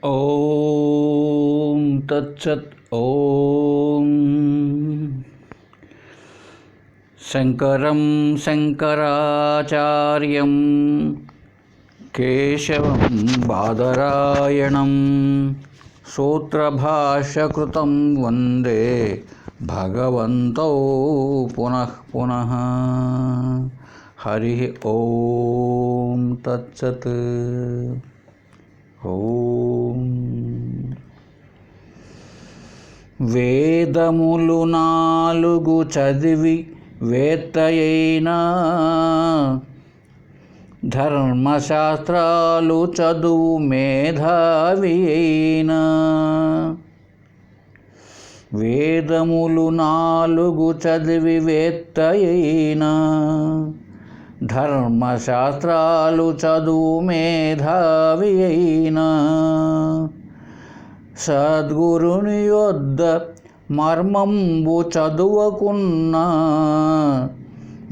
ఓం తత్సత్. ఓం శంకరం శంకరాచార్యం కేశవం బాదరాయణం సూత్రభాష్యకృతం వందే భగవంతో పునః పునః. హరి ఓం తత్సత్. ఓం వేదములు 4 చదివి వేత్తయైనా, ధర్మశాస్త్రాలు చదువు మేధావి అయినా. వేదములు 4 చదివి వేత్తయైనా, ధర్మశాస్త్రాలు చదువు మేధావి అయినా. సద్గురుని యొద్ద మర్మంబు చదువకున్నా,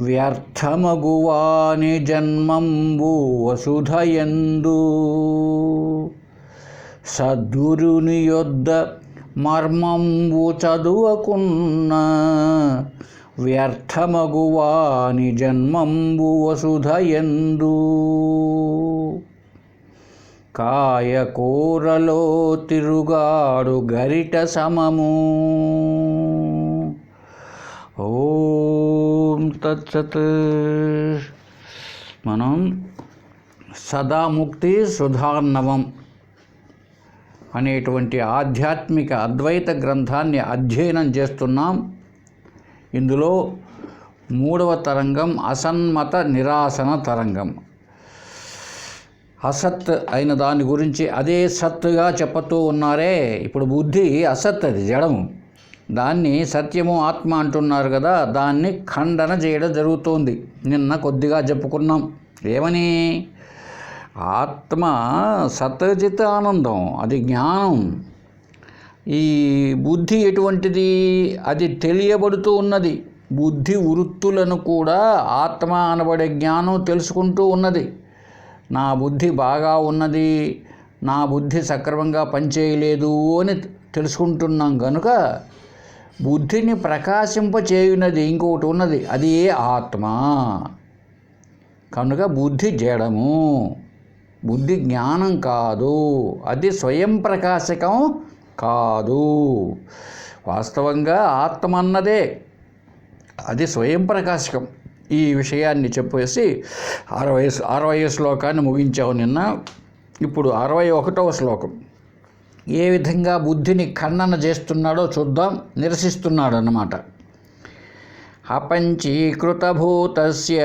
వ్యర్థమగువాని జన్మంబు వసుధయందు. సద్గురుని యొద్ద మర్మంబు చదువకున్నా, వ్యర్థమగువాని జన్మంబు వసుధయందు. కాయకూరలో తిరుగాడు గరిట సమము. ఓం తత్సత్. మనం సదాముక్తి సుధార్ణవం అనేటువంటి ఆధ్యాత్మిక అద్వైత గ్రంథాన్ని అధ్యయనం చేస్తున్నాం. ఇందులో 3వ తరంగం అసన్మత నిరాసన తరంగం. అసత్ అయిన దాని గురించి అదే సత్తుగా చెప్పుతూ ఉన్నారే. ఇప్పుడు బుద్ధి అసత్, అది జడము. దాన్ని సత్యము ఆత్మ అంటున్నారు కదా, దాన్ని ఖండన చేయడం జరుగుతోంది. నిన్న కొద్దిగా చెప్పుకున్నాం. ఏమని? ఆత్మ సత్చిత్ ఆనందం, అది జ్ఞానం. ఈ బుద్ధి ఎటువంటిది? అది తెలియబడుతూ ఉన్నది. బుద్ధి వృత్తులను కూడా ఆత్మ అనబడే జ్ఞానం తెలుసుకుంటూ ఉన్నది. నా బుద్ధి బాగా ఉన్నది, నా బుద్ధి సక్రమంగా పనిచేయలేదు అని తెలుసుకుంటున్నాం కనుక బుద్ధిని ప్రకాశింపచేయునది ఇంకొకటి ఉన్నది, అది ఆత్మ. కనుక బుద్ధి జడము, బుద్ధి జ్ఞానం కాదు, అది స్వయం ప్రకాశకం కాదు. వాస్తవంగా ఆత్మ అన్నదే అది స్వయం ప్రకాశకం. ఈ విషయాన్ని చెప్పేసి 60వ శ్లోకాన్ని ముగించావు నిన్న. ఇప్పుడు 61వ శ్లోకం. ఏ విధంగా బుద్ధిని ఖండన చేస్తున్నాడో చూద్దాం. నిరసిస్తున్నాడు అన్నమాట. అపంచీకృతభూతస్య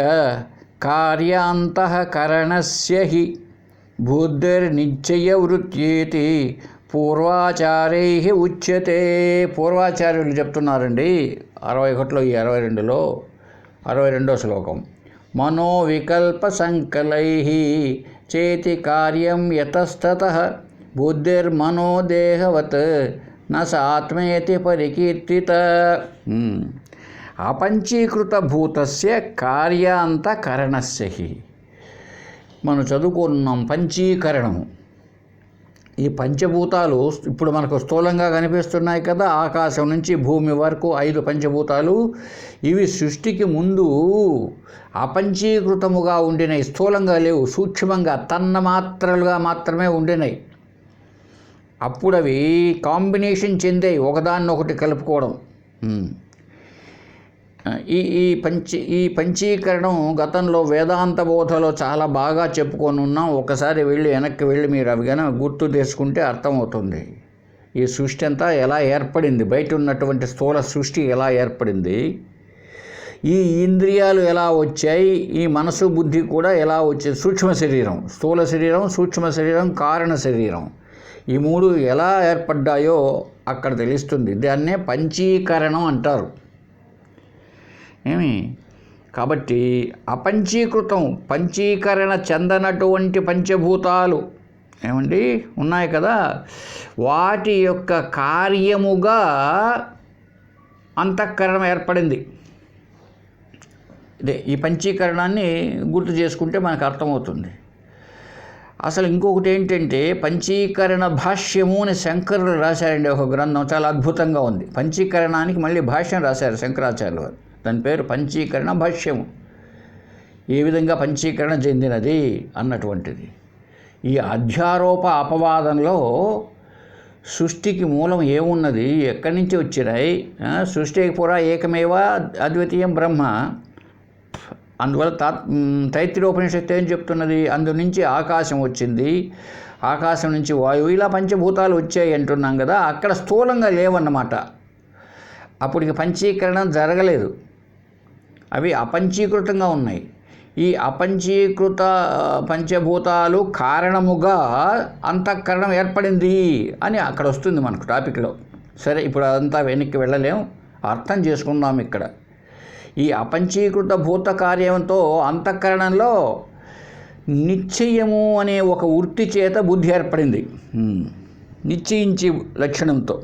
కార్యాంతఃకరణస్య హి బుద్ధిర్నిశ్చయ వృత్యేతి పూర్వాచారై ఉచ్యతే. పూర్వాచార్యులు చెప్తున్నారండి 61లో, ఈ 62లో 62వ శ్లోకం. మనోవికల్ప సంకలై చేతి కార్యం యతస్తతః బుద్ధిర్మనోదేహవత్ న సాత్మేతి పరికీర్తిత. అపంచీకృత భూతస్య కార్యాంతకరణస్య. మనం చదువుకున్నాం పంచీకరణము. ఈ పంచభూతాలు ఇప్పుడు మనకు స్థూలంగా కనిపిస్తున్నాయి కదా, ఆకాశం నుంచి భూమి వరకు 5 పంచభూతాలు. ఇవి సృష్టికి ముందు అపంచీకృతముగా ఉండినాయి, స్థూలంగా లేవు, సూక్ష్మంగా తన్మాత్రలుగా మాత్రమే ఉండినాయి. అప్పుడు అవి కాంబినేషన్ చెందాయి, ఒకదాన్నొకటి కలుపుకోవడం. ఈ పంచీకరణం గతంలో వేదాంత బోధలో చాలా బాగా చెప్పుకొని ఉన్నాం. ఒకసారి వెనక్కి వెళ్ళి మీరు అవి కనుక గుర్తు చేసుకుంటే అర్థమవుతుంది. ఈ సృష్టి అంతా ఎలా ఏర్పడింది, బయట ఉన్నటువంటి స్థూల సృష్టి ఎలా ఏర్పడింది, ఈ ఇంద్రియాలు ఎలా వచ్చాయి, ఈ మనసు బుద్ధి కూడా ఎలా వచ్చాయి. సూక్ష్మ శరీరం, స్థూల శరీరం, సూక్ష్మ శరీరం, కారణ శరీరం, ఈ 3 ఎలా ఏర్పడ్డాయో అక్కడ తెలుస్తుంది. దాన్నే పంచీకరణం అంటారు. కాబట్టి అపంచీకృతం, పంచీకరణ చెందనటువంటి పంచభూతాలు ఉన్నాయి కదా, వాటి యొక్క కార్యముగా అంతఃకరణం ఏర్పడింది. ఇదే ఈ పంచీకరణాన్ని గుర్తు చేసుకుంటే మనకు అర్థమవుతుంది. అసలు ఇంకొకటి ఏంటంటే పంచీకరణ భాష్యము అని శంకరులు రాశారండి ఒక గ్రంథం, చాలా అద్భుతంగా ఉంది. పంచీకరణానికి మళ్ళీ భాష్యం రాశారు శంకరాచార్యులు వారు, దాని పేరు పంచీకరణ భాష్యము. ఏ విధంగా పంచీకరణ చెందినది అన్నటువంటిది. ఈ అధ్యారోప అపవాదంలో సృష్టికి మూలం ఏమున్నది, ఎక్కడి నుంచి వచ్చినాయి, సృష్టి పురా ఏకమేవ అద్వితీయం బ్రహ్మ, అందువల్ల తైత్తిరీయోపనిషత్తు ఏం చెప్తున్నది, అందు నుంచి ఆకాశం వచ్చింది, ఆకాశం నుంచి వాయువు, ఇలా పంచభూతాలు వచ్చాయి అంటున్నాం కదా. అక్కడ స్థూలంగా లేవన్నమాట. అప్పటికి పంచీకరణం జరగలేదు, అవి అపంచీకృతంగా ఉన్నాయి. ఈ అపంచీకృత పంచభూతాలు కారణముగా అంతఃకరణం ఏర్పడింది అని అక్కడ వస్తుంది మనకు టాపిక్లో. సరే, ఇప్పుడు అదంతా వెనక్కి వెళ్ళలేం, అర్థం చేసుకుందాం. ఇక్కడ ఈ అపంచీకృత భూత కార్యంతో అంతఃకరణంలో నిశ్చయము అనే ఒక వృత్తి చేత బుద్ధి ఏర్పడింది, నిశ్చయించి లక్షణంతో.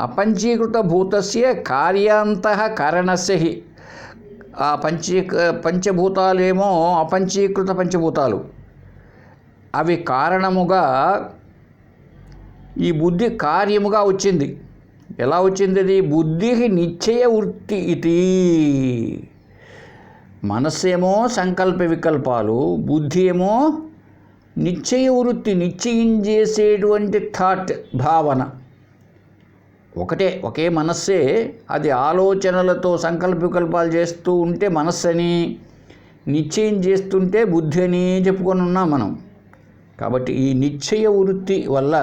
అపంచీకృత భూతస్య కార్యాంతఃకరణస్య హి, ఆ పంచభూతాలేమో అపంచీకృత పంచభూతాలు, అవి కారణముగా ఈ బుద్ధి కార్యముగా వచ్చింది. ఎలా వచ్చింది అది? బుద్ధికి నిశ్చయ వృత్తి ఇది. మనస్సేమో సంకల్ప వికల్పాలు, బుద్ధి ఏమో నిశ్చయ వృత్తి, నిశ్చయం చేసేటువంటి థాట్, భావన. ఒకే మనస్సే, అది ఆలోచనలతో సంకల్ప వికల్పాలు చేస్తూ ఉంటే మనస్సని, నిశ్చయం చేస్తుంటే బుద్ధి అని చెప్పుకొని ఉన్నాం మనం. కాబట్టి ఈ నిశ్చయ వృత్తి వల్ల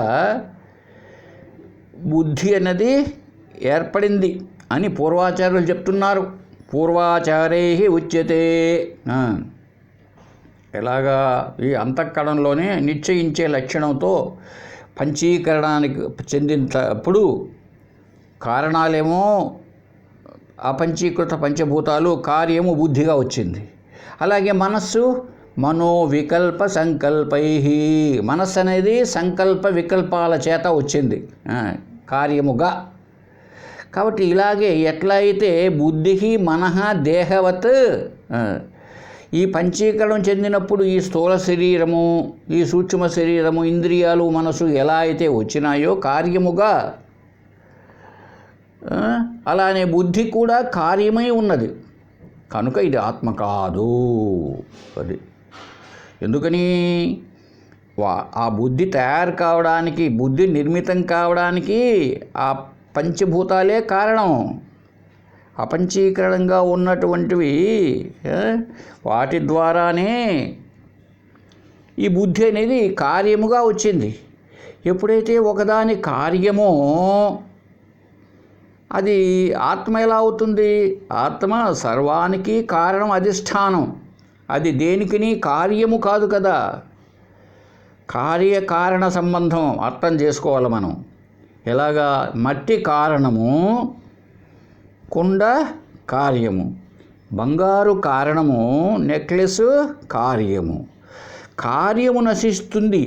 బుద్ధి అన్నది ఏర్పడింది అని పూర్వాచార్యులు చెప్తున్నారు. పూర్వాచారై ఉచ్యతే. ఎలాగా? ఈ అంతఃకరణలోనే నిశ్చయించే లక్షణంతో పంచీకరణానికి చెందినప్పుడు కారణాలేమో అపంచీకృత పంచభూతాలు, కార్యము బుద్ధిగా వచ్చింది. అలాగే మనస్సు మనోవికల్ప సంకల్పై, మనస్సు అనేది సంకల్ప వికల్పాల చేత వచ్చింది కార్యముగా. కాబట్టి ఇలాగే ఎట్లయితే బుద్ధి మనః దేహవత్, ఈ పంచీకరణం చెందినప్పుడు ఈ స్థూల శరీరము, ఈ సూక్ష్మ శరీరము, ఇంద్రియాలు, మనసు ఎలా అయితే వచ్చినాయో కార్యముగా, అలానే బుద్ధి కూడా కార్యమై ఉన్నది. కనుక ఇది ఆత్మ కాదు. అది ఎందుకని? ఆ బుద్ధి తయారు కావడానికి, బుద్ధి నిర్మితం కావడానికి ఆ పంచభూతాలే కారణం. అపంచీకరణంగా ఉన్నటువంటివి వాటి ద్వారానే ఈ బుద్ధి అనేది కార్యముగా వచ్చింది. ఎప్పుడైతే ఒకదాని కార్యమో అది ఆత్మ ఎలా అవుతుంది? ఆత్మ సర్వానికి కారణం, అధిష్టానం. అది దేనికిని కార్యము కాదు కదా. కార్యకారణ సంబంధం అర్థం చేసుకోవాలి మనం. ఎలాగా? మట్టి కారణము, కుండ కార్యము, బంగారు కారణము, నెక్లెస్ కార్యము. కార్యము నశిస్తుంది,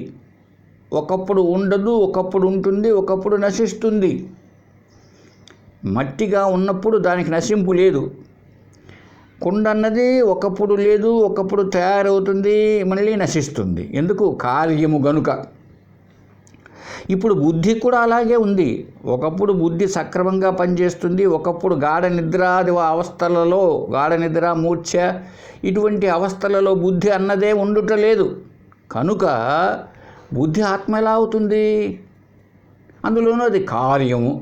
ఒకప్పుడు ఉండదు, ఒకప్పుడు ఉంటుంది, ఒకప్పుడు నశిస్తుంది. మట్టిగా ఉన్నప్పుడు దానికి నశింపు లేదు. కుండ అన్నది ఒకప్పుడు లేదు, ఒకప్పుడు తయారవుతుంది, మళ్ళీ నశిస్తుంది. ఎందుకు? కార్యము గనుక. ఇప్పుడు బుద్ధి కూడా అలాగే ఉంది. ఒకప్పుడు బుద్ధి సక్రమంగా పనిచేస్తుంది, ఒకప్పుడు గాఢ నిద్రాది అవస్థలలో, గాఢ నిద్ర, మూర్ఛ ఇటువంటి అవస్థలలో బుద్ధి అన్నదే ఉండుట లేదు. కనుక బుద్ధి ఆత్మ ఎలా అవుతుంది? అందులోనూ అది కార్యము,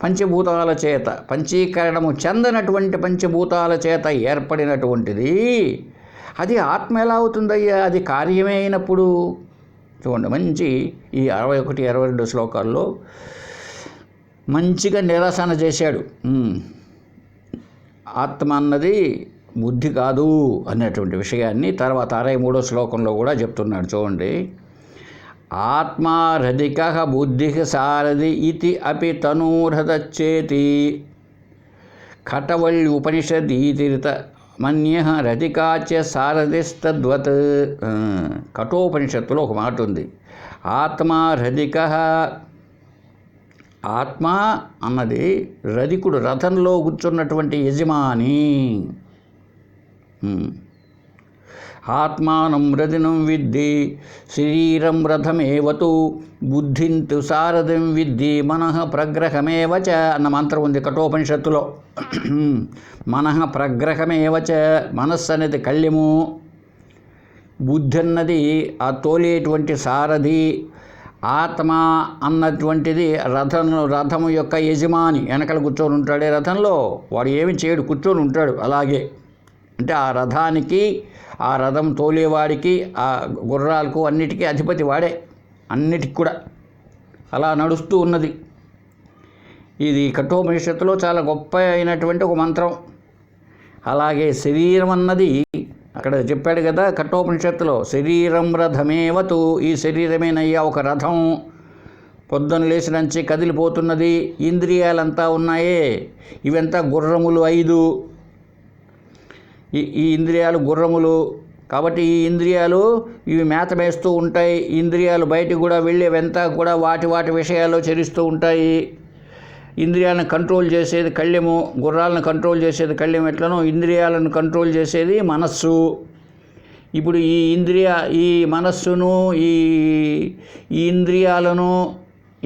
పంచభూతాల చేత, పంచీకరణము చెందనటువంటి పంచభూతాల చేత ఏర్పడినటువంటిది. అది ఆత్మ ఎలా అవుతుందయ్యా? అది కార్యమే అయినప్పుడు. చూడండి, మంచి ఈ 61, 22 శ్లోకాల్లో మంచిగా నిరసన చేశాడు. ఆత్మ అన్నది బుద్ధి కాదు అనేటువంటి విషయాన్ని తర్వాత 63వ శ్లోకంలో కూడా చెప్తున్నాడు. చూడండి, ఆత్మారధిక బుద్ధి సారథి ఇతి అపి తనూర్హదచ్చేతి కటవల్లి ఉపనిషదీతిరిత మన్య రధికాచ సారథిస్తద్వత్. కఠోపనిషత్తులో ఒక మాట ఉంది, ఆత్మారధిక. ఆత్మ అన్నది రధికుడు, రథంలో కూర్చున్నటువంటి యజమాని. ఆత్మానం రథినం విద్ధి శరీరం రథమేవతు బుద్ధింతు సారథిం విద్ధి మనః ప్రగ్రహమేవచ అన్న మంత్రం ఉంది కఠోపనిషత్తులో. మనః ప్రగ్రహమేవచ, మనస్సు అనేది కళ్యము, బుద్ధి అన్నది ఆ తోలేటువంటి సారథి, ఆత్మ అన్నటువంటిది రథము యొక్క యజమాని. వెనకలు కూర్చొని ఉంటాడే రథంలో, వాడు ఏమి చేయడు, కూర్చొని ఉంటాడు అలాగే. అంటే ఆ రథానికి, ఆ రథం తోలేవాడికి, ఆ గుర్రాలకు అన్నిటికీ అధిపతి వాడే, అన్నిటికి కూడా అలా నడుస్తూ ఉన్నది. ఇది కఠోపనిషత్తులో చాలా గొప్ప అయినటువంటి ఒక మంత్రం. అలాగే శరీరం అన్నది అక్కడ చెప్పాడు కదా కఠోపనిషత్తులో, శరీరం రథమేవతు, ఈ శరీరమేనయ్యా ఒక రథం, పొద్దున లేచినంచి కదిలిపోతున్నది. ఇంద్రియాలంతా ఉన్నాయే, ఇవంతా గుర్రములు 5. ఈ ఇంద్రియాలు గుర్రములు కాబట్టి ఈ ఇంద్రియాలు ఇవి మేత వేస్తూ ఉంటాయి. ఇంద్రియాలు బయటికి కూడా వెళ్ళేవంతా కూడా వాటి విషయాల్లో చరిస్తూ ఉంటాయి. ఇంద్రియాలను కంట్రోల్ చేసేది కళ్యము, గుర్రాలను కంట్రోల్ చేసేది కళ్యం ఎట్లనో ఇంద్రియాలను కంట్రోల్ చేసేది మనస్సు. ఇప్పుడు ఈ మనస్సును, ఈ ఇంద్రియాలను,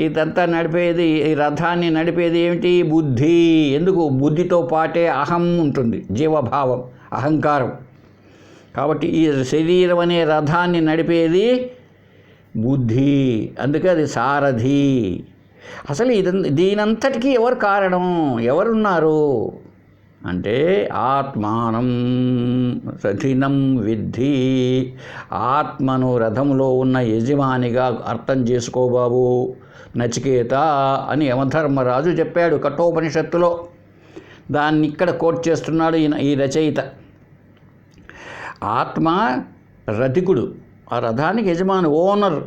ఇదంతా నడిపేది, ఈ రథాన్ని నడిపేది ఏమిటి? బుద్ధి. ఎందుకు? బుద్ధితో పాటే అహం ఉంటుంది, జీవభావం, అహంకారం. కాబట్టి ఈ శరీరం అనే రథాన్ని నడిపేది బుద్ధి, అందుకే అది సారథి. అసలు దీనంతటికీ ఎవరు కారణం, ఎవరున్నారు అంటే ఆత్మానం రథినం విద్ధి. ఆత్మను రథంలో ఉన్న యజమానిగా అర్థం చేసుకో బాబు నచికేత అని యమధర్మరాజు చెప్పాడు కఠోపనిషత్తులో. దాన్ని ఇక్కడ కోట్ చేస్తున్నాడు ఈ రచయిత. ఆత్మ రథికుడు, ఆ రథానికి యజమాని, ఓనర్.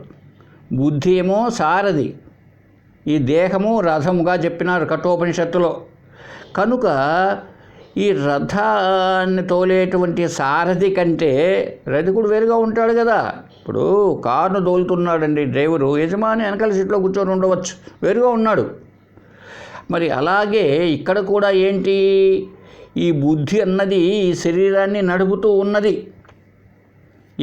బుద్ధి ఏమో సారథి, ఈ దేహము రథముగా చెప్పినారు కఠోపనిషత్తులో. కనుక ఈ రథాన్ని తోలేటువంటి సారథి కంటే రథికుడు వేరుగా ఉంటాడు కదా. ఇప్పుడు కారును తోలుతున్నాడండి డ్రైవరు, యజమాని వెనకాల సీట్లో కూర్చొని ఉండవచ్చు, వేరుగా ఉన్నాడు. మరి అలాగే ఇక్కడ కూడా ఏంటి, ఈ బుద్ధి అన్నది ఈ శరీరాన్ని నడుపుతూ ఉన్నది,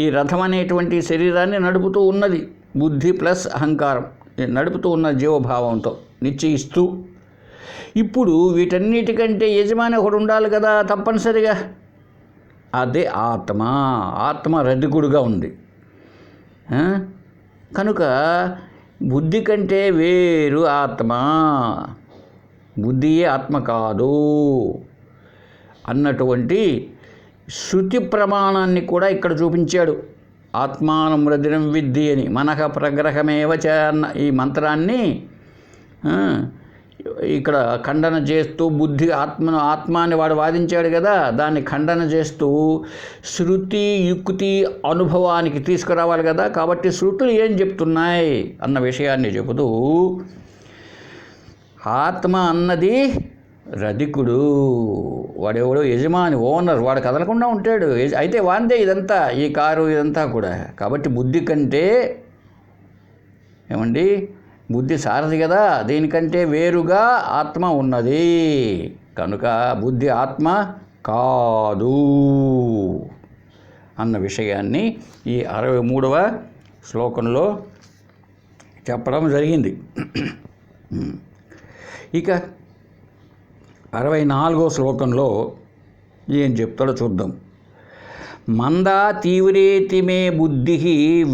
ఈ రథం అనేటువంటి శరీరాన్ని నడుపుతూ ఉన్నది. బుద్ధి ప్లస్ అహంకారం నడుపుతూ ఉన్న జీవభావంతో నిశ్చయిస్తూ. ఇప్పుడు వీటన్నిటికంటే యజమాని ఒకడు ఉండాలి కదా తప్పనిసరిగా, అదే ఆత్మ. ఆత్మ రథికుడుగా ఉంది కనుక బుద్ధి కంటే వేరు ఆత్మ, బుద్ధియే ఆత్మ కాదు అన్నటువంటి శృతి ప్రమాణాన్ని కూడా ఇక్కడ చూపించాడు. ఆత్మానం రథినం విద్ధి అని, మనః ప్రగ్రహమేవచ అన్న ఈ మంత్రాన్ని ఇక్కడ ఖండన చేస్తూ, బుద్ధి ఆత్మాని వాడు వాదించాడు కదా, దాన్ని ఖండన చేస్తూ శృతి యుక్తి అనుభవానికి తీసుకురావాలి కదా. కాబట్టి శృతులు ఏం చెప్తున్నాయి అన్న విషయాన్ని చెబుతూ, ఆత్మ అన్నది రథికుడు, వాడెవడో యజమాని, ఓనర్, వాడు కదలకుండా ఉంటాడు. అయితే వాందే ఇదంతా, ఈ కారు ఇదంతా కూడా. కాబట్టి బుద్ధి కంటే ఏమండి, బుద్ధి సారథి కదా, దీనికంటే వేరుగా ఆత్మ ఉన్నది. కనుక బుద్ధి ఆత్మ కాదు అన్న విషయాన్ని ఈ 63వ శ్లోకంలో చెప్పడం జరిగింది. ఇక 64వ శ్లోకంలో ఏం చెప్తాడో చూద్దాం. మందా తీవ్రేతి మే బుద్ధి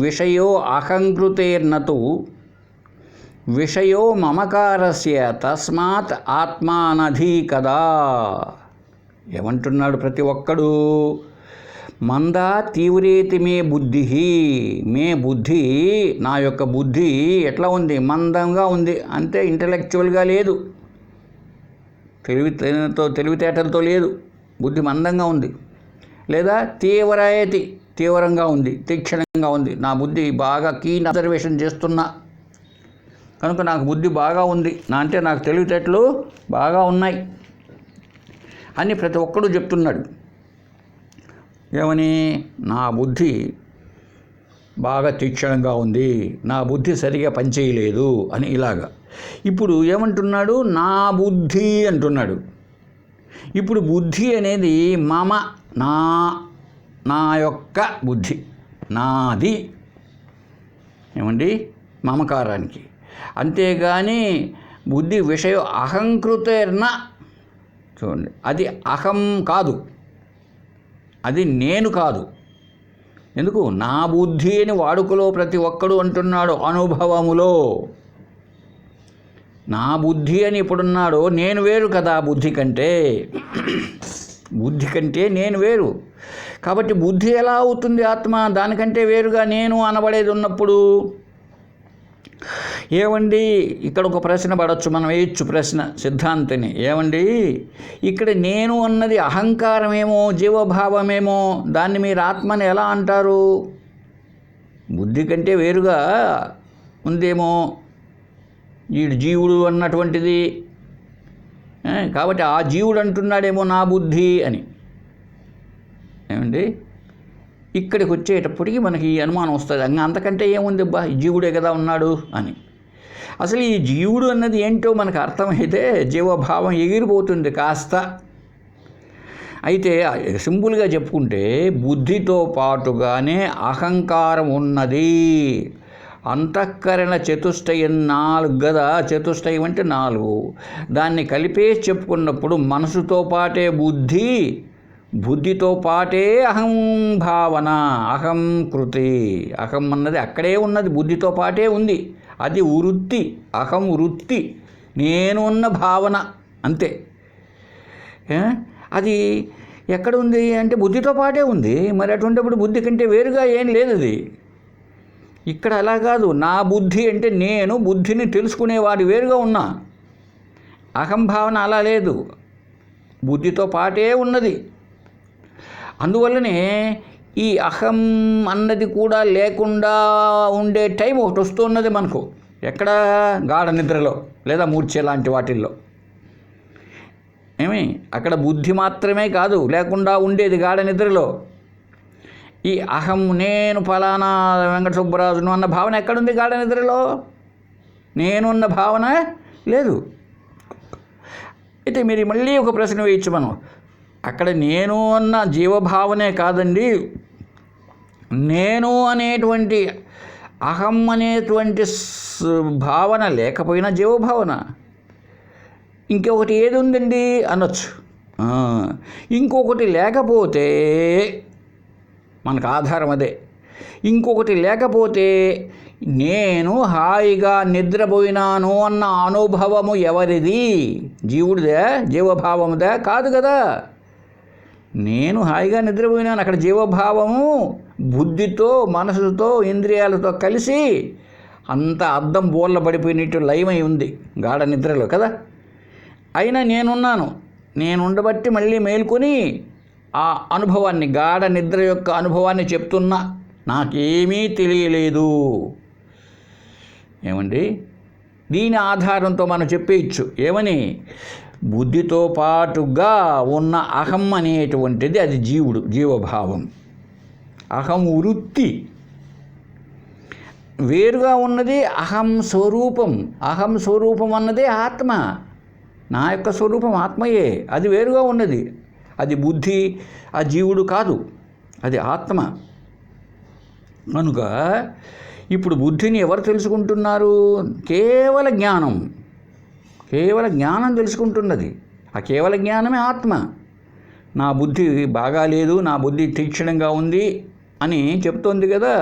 విషయో అహంకృతేర్నతు విషయో మమకారస్య తస్మాత్ ఆత్మానధి కదా. ఏమంటున్నాడు ప్రతి ఒక్కడు? మందా తీవ్రేతి మే బుద్ధి, మే బుద్ధి, నా యొక్క బుద్ధి ఎట్లా ఉంది? మందంగా ఉంది, అంటే ఇంటలెక్చువల్గా లేదు, తెలివితేటలతో లేదు, బుద్ధి మందంగా ఉంది. లేదా తీవ్రయతి, తీవ్రంగా ఉంది, తీక్షణంగా ఉంది. నా బుద్ధి బాగా కీన్ అబ్జర్వేషన్ చేస్తున్నా కనుక నాకు బుద్ధి బాగా ఉంది, అంటే నాకు తెలివితేటలు బాగా ఉన్నాయి అని ప్రతి ఒక్కడు చెప్తున్నాడు. ఏమని? నా బుద్ధి బాగా తీక్షణంగా ఉంది, నా బుద్ధి సరిగా పనిచేయలేదు అని ఇలాగా. ఇప్పుడు ఏమంటున్నాడు? నా బుద్ధి అంటున్నాడు. ఇప్పుడు బుద్ధి అనేది మమ, నా యొక్క బుద్ధి, నాది ఏమండి మమకారానికి. అంతేగాని బుద్ధి విషయం అహంకృతేర్న, చూడండి, అది అహం కాదు, అది నేను కాదు. ఎందుకు? నా బుద్ధి అని వాడుకలో ప్రతి ఒక్కడు అంటున్నాడు, అనుభవములో నా బుద్ధి అని ఇప్పుడున్నాడు. నేను వేరు కదా బుద్ధి కంటే, బుద్ధి కంటే నేను వేరు. కాబట్టి బుద్ధి ఎలా అవుతుంది ఆత్మ? దానికంటే వేరుగా నేను అనబడేది ఉన్నప్పుడు. ఏమండి, ఇక్కడ ఒక ప్రశ్న పడవచ్చు, మనం వేయచ్చు ప్రశ్న సిద్ధాంతిని. ఏమండి, ఇక్కడ నేను అన్నది అహంకారమేమో, జీవభావమేమో, దాన్ని మీరు ఆత్మని ఎలా అంటారు? బుద్ధి కంటే వేరుగా ఉందేమో ఈ జీవుడు అన్నటువంటిది. కాబట్టి ఆ జీవుడు అంటున్నాడేమో నా బుద్ధి అని. ఏమండి, ఇక్కడికి వచ్చేటప్పటికి మనకి ఈ అనుమానం వస్తుంది, అంతకంటే ఏముంది అబ్బా, ఈ జీవుడే కదా ఉన్నాడు అని. అసలు ఈ జీవుడు అన్నది ఏంటో మనకు అర్థమైతే జీవభావం ఎగిరిపోతుంది కాస్త. అయితే సింపుల్గా చెప్పుకుంటే బుద్ధితో పాటుగానే అహంకారం ఉన్నది. అంతఃకరణ చతుష్టయం 4 కదా, చతుష్టయం అంటే 4. దాన్ని కలిపేసి చెప్పుకున్నప్పుడు మనసుతో పాటే బుద్ధి, బుద్ధితో పాటే అహం భావన, అహం కృతి. అహం అన్నది అక్కడే ఉన్నది, బుద్ధితో పాటే ఉంది. అది వృత్తి, అహం వృత్తి, నేను ఉన్న భావన అంతే. అది ఎక్కడ ఉంది అంటే బుద్ధితో పాటే ఉంది. మరి అటువంటిప్పుడు బుద్ధి కంటే వేరుగా ఏం లేదు అది. ఇక్కడ అలా కాదు. నా బుద్ధి అంటే నేను బుద్ధిని తెలుసుకునేవాడు వేరుగా ఉన్నా. అహంభావన అలా లేదు, బుద్ధితో పాటే ఉన్నది. అందువల్లనే ఈ అహం అన్నది కూడా లేకుండా ఉండే టైం ఒకటి వస్తున్నది మనకు. ఎక్కడ? గాఢ నిద్రలో లేదా మూర్ఛ లాంటి వాటిల్లో. అక్కడ బుద్ధి మాత్రమే కాదు లేకుండా ఉండేది గాఢ నిద్రలో. ఈ అహం, నేను ఫలానా వెంకట సుబ్బరాజును అన్న భావన ఎక్కడుంది గాఢ నిద్రలో? నేనున్న భావన లేదు. అయితే మీరు మళ్ళీ ఒక ప్రశ్న వేయచ్చు మనం. అక్కడ నేను అన్న జీవభావనే కాదండి, నేను అనేటువంటి అహం అనేటువంటి భావన లేకపోయినా జీవభావన. ఇంకొకటి ఏది ఉందండి అనొచ్చు. ఇంకొకటి లేకపోతే మనకు ఆధారం అదే. ఇంకొకటి లేకపోతే నేను హాయిగా నిద్రపోయినాను అన్న అనుభవము ఎవరిది? జీవుడిదే, జీవభావముదే కాదు కదా. నేను హాయిగా నిద్రపోయినాను, అక్కడ జీవభావము బుద్ధితో, మనసుతో, ఇంద్రియాలతో కలిసి అంత అద్దం బోర్ల పడిపోయినట్టు లయమై ఉంది గాఢ నిద్రలో కదా. అయినా నేనున్నాను, నేను ఉండబట్టి మళ్ళీ మేల్కొని ఆ అనుభవాన్ని, గాఢ నిద్ర యొక్క అనుభవాన్ని చెప్తున్నా. నాకేమీ తెలియలేదు. ఏమండి, దీని ఆధారంతో మనం చెప్పేయచ్చు ఏమని? బుద్ధితో పాటుగా ఉన్న అహం అనేటువంటిది అది జీవుడు, జీవభావం. అహం వృత్తి వేరుగా ఉన్నది అహం స్వరూపం. అహం స్వరూపం అన్నదే ఆత్మ. నా యొక్క స్వరూపం ఆత్మయే, అది వేరుగా ఉన్నది. అది బుద్ధి, ఆ జీవుడు కాదు, అది ఆత్మ. కనుక ఇప్పుడు బుద్ధిని ఎవరు తెలుసుకుంటున్నారు? కేవల జ్ఞానం, కేవల జ్ఞానం తెలుసుకుంటున్నది. ఆ కేవల జ్ఞానమే ఆత్మ. నా బుద్ధి బాగాలేదు, నా బుద్ధి తీక్షణంగా ఉంది అని చెప్తోంది కదా.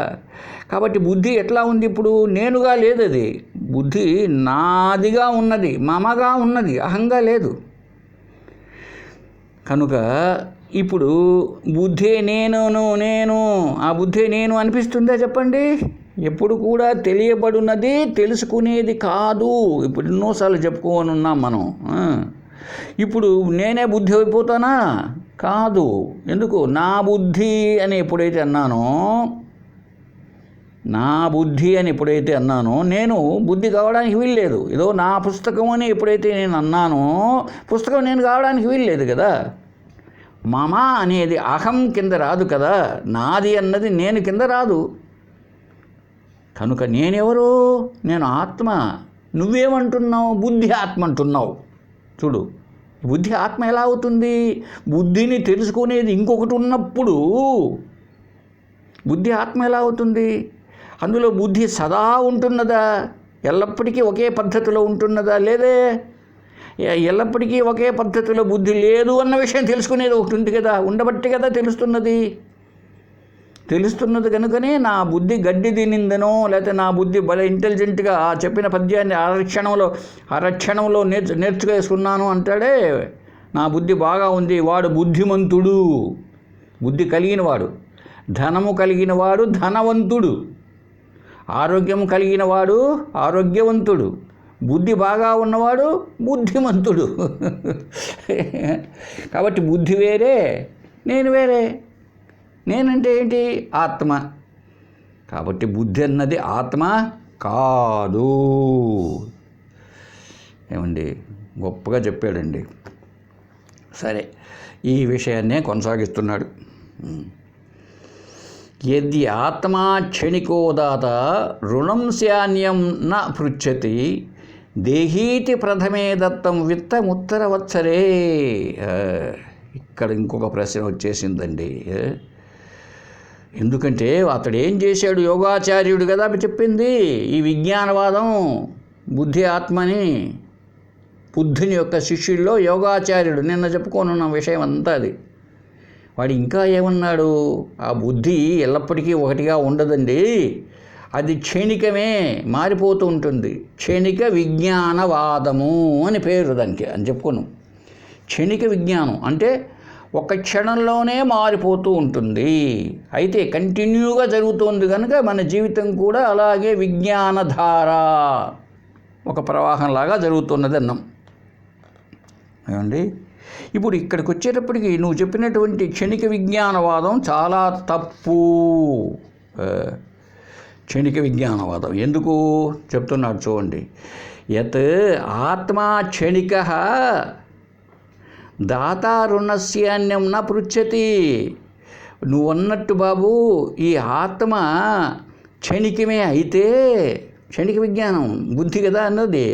కాబట్టి బుద్ధి ఎట్లా ఉంది ఇప్పుడు? నేనుగా లేదు అది. బుద్ధి నాదిగా ఉన్నది, మమగా ఉన్నది, అహంగా లేదు. కనుక ఇప్పుడు బుద్ధే నేను, ఆ బుద్ధే నేను అనిపిస్తుందా చెప్పండి? ఎప్పుడు కూడా తెలియబడున్నది తెలుసుకునేది కాదు. ఇప్పుడు ఎన్నోసార్లు చెప్పుకోని ఉన్నాం మనం. ఇప్పుడు నేనే బుద్ధి అయిపోతానా? కాదు. ఎందుకు? నా బుద్ధి అని ఎప్పుడైతే అన్నానో, నా బుద్ధి అని ఎప్పుడైతే అన్నానో, నేను బుద్ధి కావడానికి వీల్లేదు. ఏదో నా పుస్తకం అని ఎప్పుడైతే నేను అన్నానో, పుస్తకం నేను కావడానికి వీల్లేదు కదా. మమ అనేది అహం కింద రాదు కదా, నాది అన్నది నేను కింద రాదు. కనుక నేనెవరు? నేను ఆత్మ. నువ్వేమంటున్నావు? బుద్ధి ఆత్మ అంటున్నావు. చూడు, బుద్ధి ఆత్మ ఎలా అవుతుంది? బుద్ధిని తెలుసుకునేది ఇంకొకటి ఉన్నప్పుడు బుద్ధి ఆత్మ ఎలా అవుతుంది? అందులో బుద్ధి సదా ఉంటున్నదా? ఎల్లప్పటికీ ఒకే పద్ధతిలో ఉంటున్నదా? లేదే. ఎల్లప్పటికీ ఒకే పద్ధతిలో బుద్ధి లేదు అన్న విషయం తెలుసుకునేది ఒకటి ఉంది కదా, ఉండబట్టి కదా తెలుస్తున్నది కనుకనే నా బుద్ధి గడ్డి తినిందనో, లేకపోతే నా బుద్ధి భలే ఇంటెలిజెంట్గా ఆ చెప్పిన పద్యాన్ని అరక్షణంలో నేర్చుకేసుకున్నాను అంటాడే. నా బుద్ధి బాగా ఉంది, వాడు బుద్ధిమంతుడు, బుద్ధి కలిగినవాడు. ధనము కలిగినవాడు ధనవంతుడు, ఆరోగ్యము కలిగినవాడు ఆరోగ్యవంతుడు, బుద్ధి బాగా ఉన్నవాడు బుద్ధిమంతుడు. కాబట్టి బుద్ధి వేరే, నేను వేరే. నేనంటే ఏంటి? ఆత్మ. కాబట్టి బుద్ధి అన్నది ఆత్మ కాదు. ఏమండి, గొప్పగా చెప్పాడండి. సరే, ఈ విషయాన్నే కొనసాగిస్తున్నాడు. యది ఆత్మా క్షణికోదాత రుణం స్యాన్యం న పృచ్చతి దేహీతి ప్రథమే దత్తం విత్తముత్తరవత్సరే. ఇక్కడ ఇంకొక ప్రశ్న వచ్చేసిందండి. ఎందుకంటే అతడు ఏం చేశాడు? యోగాచార్యుడు కదా చెప్పింది ఈ విజ్ఞానవాదం, బుద్ధి ఆత్మని. బుద్ధుని యొక్క శిష్యుల్లో యోగాచార్యుడు, నిన్న చెప్పుకోనున్న విషయం అంతా అది. వాడు ఇంకా ఏమన్నాడు? ఆ బుద్ధి ఎల్లప్పటికీ ఒకటిగా ఉండదండి, అది క్షణికమే, మారిపోతూ ఉంటుంది. క్షణిక విజ్ఞానవాదము అని పేరు దానికి అని చెప్పుకున్నాం. క్షణిక విజ్ఞానం అంటే ఒక క్షణంలోనే మారిపోతూ ఉంటుంది. అయితే కంటిన్యూగా జరుగుతుంది కనుక మన జీవితం కూడా అలాగే విజ్ఞానధార, ఒక ప్రవాహంలాగా జరుగుతున్నది అన్నాం. ఏమండి, ఇప్పుడు ఇక్కడికి వచ్చేటప్పటికి నువ్వు చెప్పినటువంటి క్షణిక విజ్ఞానవాదం చాలా తప్పు. క్షణిక విజ్ఞానవాదం ఎందుకు చెప్తున్నాడు చూడండి. యత్ ఆత్మా క్షణిక దాతారుణస్యాన్యం న పృచ్చతి. నువ్వు అన్నట్టు బాబు, ఈ ఆత్మ క్షణికమే అయితే, క్షణిక విజ్ఞానం బుద్ధి కదా అన్నది,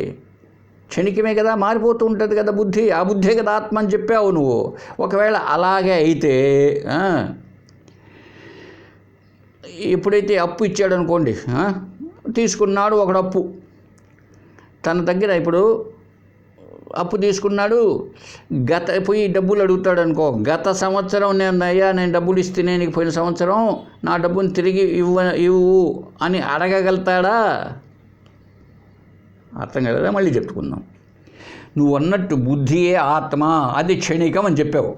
క్షణికమే కదా, మారిపోతూ ఉంటుంది కదా బుద్ధి. ఆ బుద్ధే కదా ఆత్మ అని చెప్పావు నువ్వు. ఒకవేళ అలాగే అయితే, ఎప్పుడైతే అప్పు ఇచ్చాడు అనుకోండి, తీసుకున్నాడు ఒకడు అప్పు తన దగ్గర, ఇప్పుడు అప్పు తీసుకున్నాడు, పోయి డబ్బులు అడుగుతాడు అనుకో. గత సంవత్సరం నేను డబ్బులు ఇస్తేనే నీకు పోయిన సంవత్సరం నా డబ్బుని తిరిగి ఇవ్వు అని అడగగలుగుతాడా? అర్థం కదా, మళ్ళీ చెప్పుకుందాం. నువ్వు అన్నట్టు బుద్ధియే ఆత్మ, అది క్షణికం అని చెప్పావు,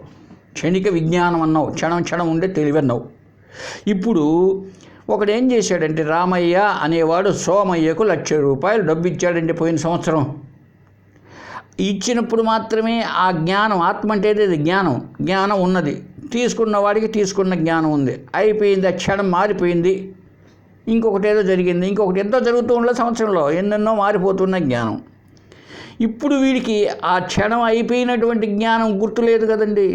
క్షణిక విజ్ఞానం అన్నావు, క్షణం ఉండే తెలివన్నావు. ఇప్పుడు ఒకడు ఏం చేశాడంటే, రామయ్య అనేవాడు సోమయ్యకు 1,00,000 రూపాయలు డబ్బు ఇచ్చాడంటే పోయిన సంవత్సరం. ఇచ్చినప్పుడు మాత్రమే ఆ జ్ఞానం, ఆత్మ అంటే అది జ్ఞానం ఉన్నది. తీసుకున్న వాడికి తీసుకున్న జ్ఞానం ఉంది, అయిపోయింది, ఆ క్షణం మారిపోయింది, ఇంకొకటి ఏదో జరిగింది, ఇంకొకటి ఎంతో జరుగుతూ ఉండే సంవత్సరంలో ఎన్నెన్నో మారిపోతున్న జ్ఞానం. ఇప్పుడు వీడికి ఆ క్షణం అయిపోయినటువంటి జ్ఞానం గుర్తులేదు కదండి.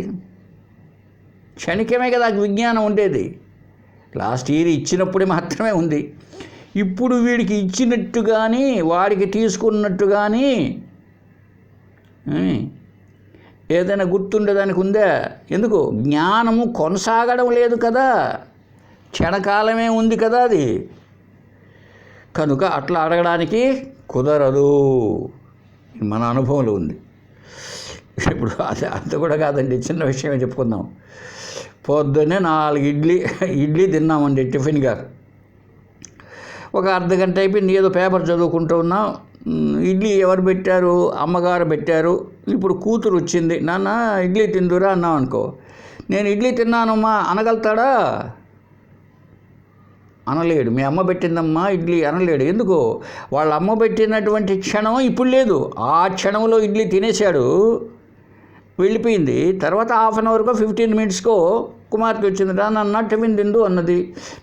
క్షణికమే కదా విజ్ఞానం ఉండేది, లాస్ట్ ఇయర్ ఇచ్చినప్పుడే మాత్రమే ఉంది. ఇప్పుడు వీడికి ఇచ్చినట్టు కానీ వాడికి తీసుకున్నట్టు కానీ ఏదైనా గుర్తుండేదానికి ఉందా? ఎందుకు? జ్ఞానము కొనసాగడం లేదు కదా, క్షణకాలమే ఉంది కదా అది. కనుక అట్లా అడగడానికి కుదరదు, మన అనుభవంలో ఉంది. ఇప్పుడు అంత కూడా కాదండి, చిన్న విషయమే చెప్పుకుందాం. పొద్దున్నే 4 ఇడ్లీ తిన్నామండి టిఫిన్గా. ఒక అర్ధగంట అయిపోయింది, ఏదో పేపర్ చదువుకుంటూ ఉన్నాం. ఇడ్లీ ఎవరు పెట్టారు? అమ్మగారు పెట్టారు. ఇప్పుడు కూతురు వచ్చింది, నాన్న ఇడ్లీ తిందురా అన్నాం అనుకో. నేను ఇడ్లీ తిన్నానమ్మా అనగలుగుతాడా? అనలేడు. మీ అమ్మ పెట్టిందమ్మా ఇడ్లీ అనలేడు. ఎందుకు? వాళ్ళ అమ్మ పెట్టినటువంటి క్షణం ఇప్పుడు లేదు. ఆ క్షణంలో ఇడ్లీ తినేశాడు, వెళ్ళిపోయింది. తర్వాత హాఫ్ అన్ అవర్కో 15 మినిట్స్కో కుమార్తె వచ్చింది, నన్ను టిఫిన్ తిందు అన్నది.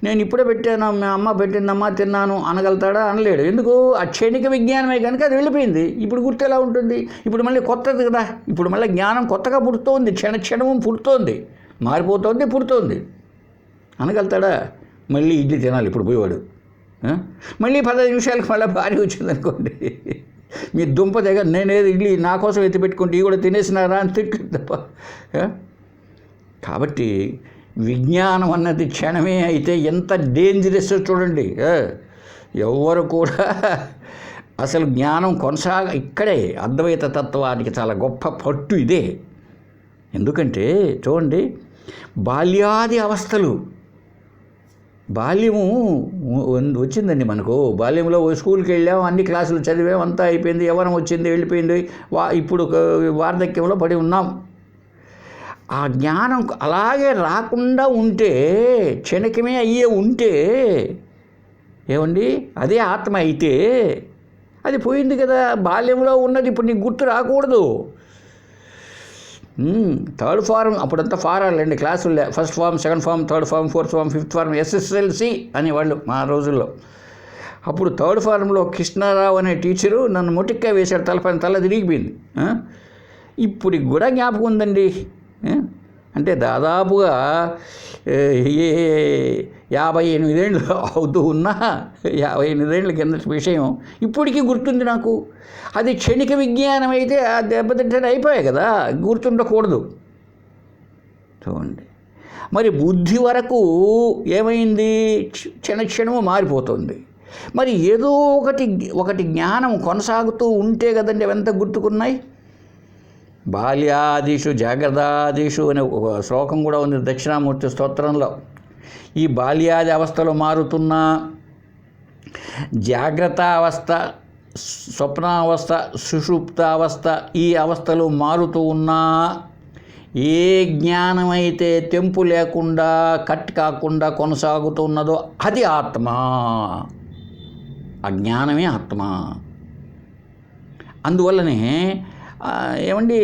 నేను ఇప్పుడే పెట్టాను, మా అమ్మ పెట్టిందమ్మా తిన్నాను అనగలుగుతాడా? అనలేడు. ఎందుకు? ఆ క్షణిక విజ్ఞానమే కనుక అది వెళ్ళిపోయింది. ఇప్పుడు గుర్తు ఎలా ఉంటుంది? ఇప్పుడు మళ్ళీ కొత్తది కదా, ఇప్పుడు మళ్ళీ జ్ఞానం కొత్తగా పుడుతోంది, క్షణము పుడుతోంది, మారిపోతోంది, పుడుతోంది. అనగలుగుతాడా? మళ్ళీ ఇడ్లీ తినాలి ఇప్పుడు పోయేవాడు. మళ్ళీ 15 నిమిషాలకు మళ్ళీ భార్య వచ్చిందనుకోండి, మీ దుంప దగ్గర నేనేది ఇడ్లీ నా కోసం ఎత్తి పెట్టుకుంటే ఇవి కూడా తినేసినారా అని తిట్టు తప్ప. కాబట్టి విజ్ఞానం అన్నది క్షణమే అయితే ఎంత డేంజరస్ చూడండి. ఎవరు కూడా అసలు జ్ఞానం ఇక్కడే అద్వైత తత్వానికి చాలా గొప్ప పట్టు ఇదే. ఎందుకంటే చూడండి, బాల్యాది అవస్థలు, బాల్యము వచ్చిందండి మనకు. బాల్యంలో స్కూల్కి వెళ్ళాం, అన్ని క్లాసులు చదివాం, అంతా అయిపోయింది, యవ్వనం వచ్చింది, వెళ్ళిపోయింది, ఇప్పుడు వార్ధక్యంలో పడి ఉన్నాం. ఆ జ్ఞానం అలాగే రాకుండా ఉంటే, క్షణికమే అయ్యే ఉంటే ఏమండి, అదే ఆత్మ అయితే అది పోయింది కదా. బాల్యంలో ఉన్నది ఇప్పుడు నీకు గుర్తు రాకూడదు. థర్డ్ ఫార్మ్ అప్పుడంతా ఫారాలండి, క్లాసుల్లో first form, second form, third form, fourth form, fifth form, SSLC అనేవాళ్ళు మా రోజుల్లో. అప్పుడు థర్డ్ ఫార్మ్లో కృష్ణారావు అనే టీచరు నన్ను మొటిక్కా వేశాడు, తల తిరిగిపోయింది. ఇప్పుడు కూడా జ్ఞాపకం ఉందండి. అంటే దాదాపుగా 58 ఏళ్ళు అవుతూ ఉన్నా, 58 ఏళ్ళ కిందటి విషయం ఇప్పటికీ గుర్తుంది నాకు. అది క్షణిక విజ్ఞానం అయితే ఆ దెబ్బతింటే అయిపోయాయి కదా, గుర్తుండకూడదు. చూడండి, మరి బుద్ధి వరకు ఏమైంది, క్షణము మారిపోతుంది. మరి ఏదో ఒకటి జ్ఞానం కొనసాగుతూ ఉంటే కదండి అవంతా గుర్తుకున్నాయి. బాల్యాదిషు జాగ్రత్తాదిషు అనే ఒక శ్లోకం కూడా ఉంది దక్షిణామూర్తి స్తోత్రంలో. ఈ బాల్యాది అవస్థలో మారుతున్న జాగ్రత్త అవస్థ, స్వప్నావస్థ, సుషుప్తావస్థ, ఈ అవస్థలు మారుతూ ఉన్నా ఏ జ్ఞానమైతే తెంపు లేకుండా కట్ కాకుండా కొనసాగుతున్నదో అది ఆత్మ. ఆ జ్ఞానమే ఆత్మ. అందువల్లనే ఏమండి,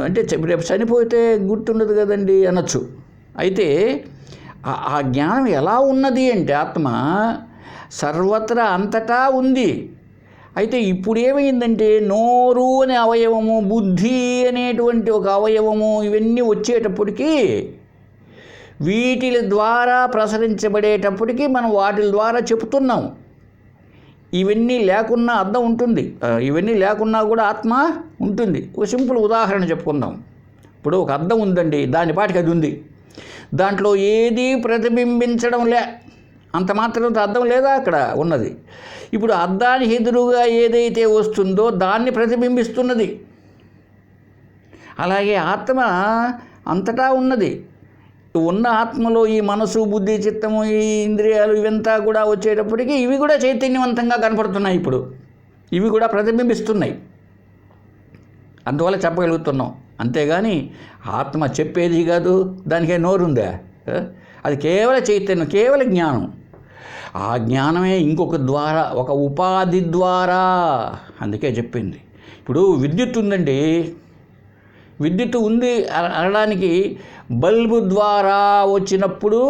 అంటే రేపు చనిపోతే గుర్తుండదు కదండి అనొచ్చు. అయితే ఆ జ్ఞానం ఎలా ఉన్నది అంటే ఆత్మ సర్వత్రా అంతటా ఉంది. అయితే ఇప్పుడు ఏమైందంటే నోరు అనే అవయవము, బుద్ధి అనేటువంటి ఒక అవయవము, ఇవన్నీ వచ్చేటప్పటికీ వీటి ద్వారా ప్రసరించబడేటప్పటికీ మనం వాటి ద్వారా చెప్తున్నాం. ఇవన్నీ లేకున్నా అర్థం ఉంటుంది, ఇవన్నీ లేకున్నా కూడా ఆత్మ ఉంటుంది. ఒక సింపుల్ ఉదాహరణ చెప్పుకుందాం. ఇప్పుడు ఒక అద్దం ఉందండి, దాని పాటికి అది ఉంది, దాంట్లో ఏది ప్రతిబింబించడం అంత మాత్రం అద్దం లేదా అక్కడ ఉన్నది. ఇప్పుడు అద్దానికి ఎదురుగా ఏదైతే వస్తుందో దాన్ని ప్రతిబింబిస్తున్నది. అలాగే ఆత్మ అంతటా ఉన్నది. ఉన్న ఆత్మలో ఈ మనసు, బుద్ధి, చిత్తము, ఈ ఇంద్రియాలు ఇవంతా కూడా వచ్చేటప్పటికీ ఇవి కూడా చైతన్యవంతంగా కనపడుతున్నాయి. ఇప్పుడు ఇవి కూడా ప్రతిబింబిస్తున్నాయి. అందువల్ల చెప్పగలుగుతున్నాం. అంతేగాని ఆత్మ చెప్పేది కాదు, దానికే నోరుందా? అది కేవల చైతన్యం, కేవల జ్ఞానం. ఆ జ్ఞానమే ఇంకొక ద్వారా, ఒక ఉపాధి ద్వారా. అందుకే చెప్పింది. ఇప్పుడు విద్యుత్ ఉందండి, విద్యుత్ ఉంది అనడానికి బల్బు ద్వారా వచ్చినప్పుడు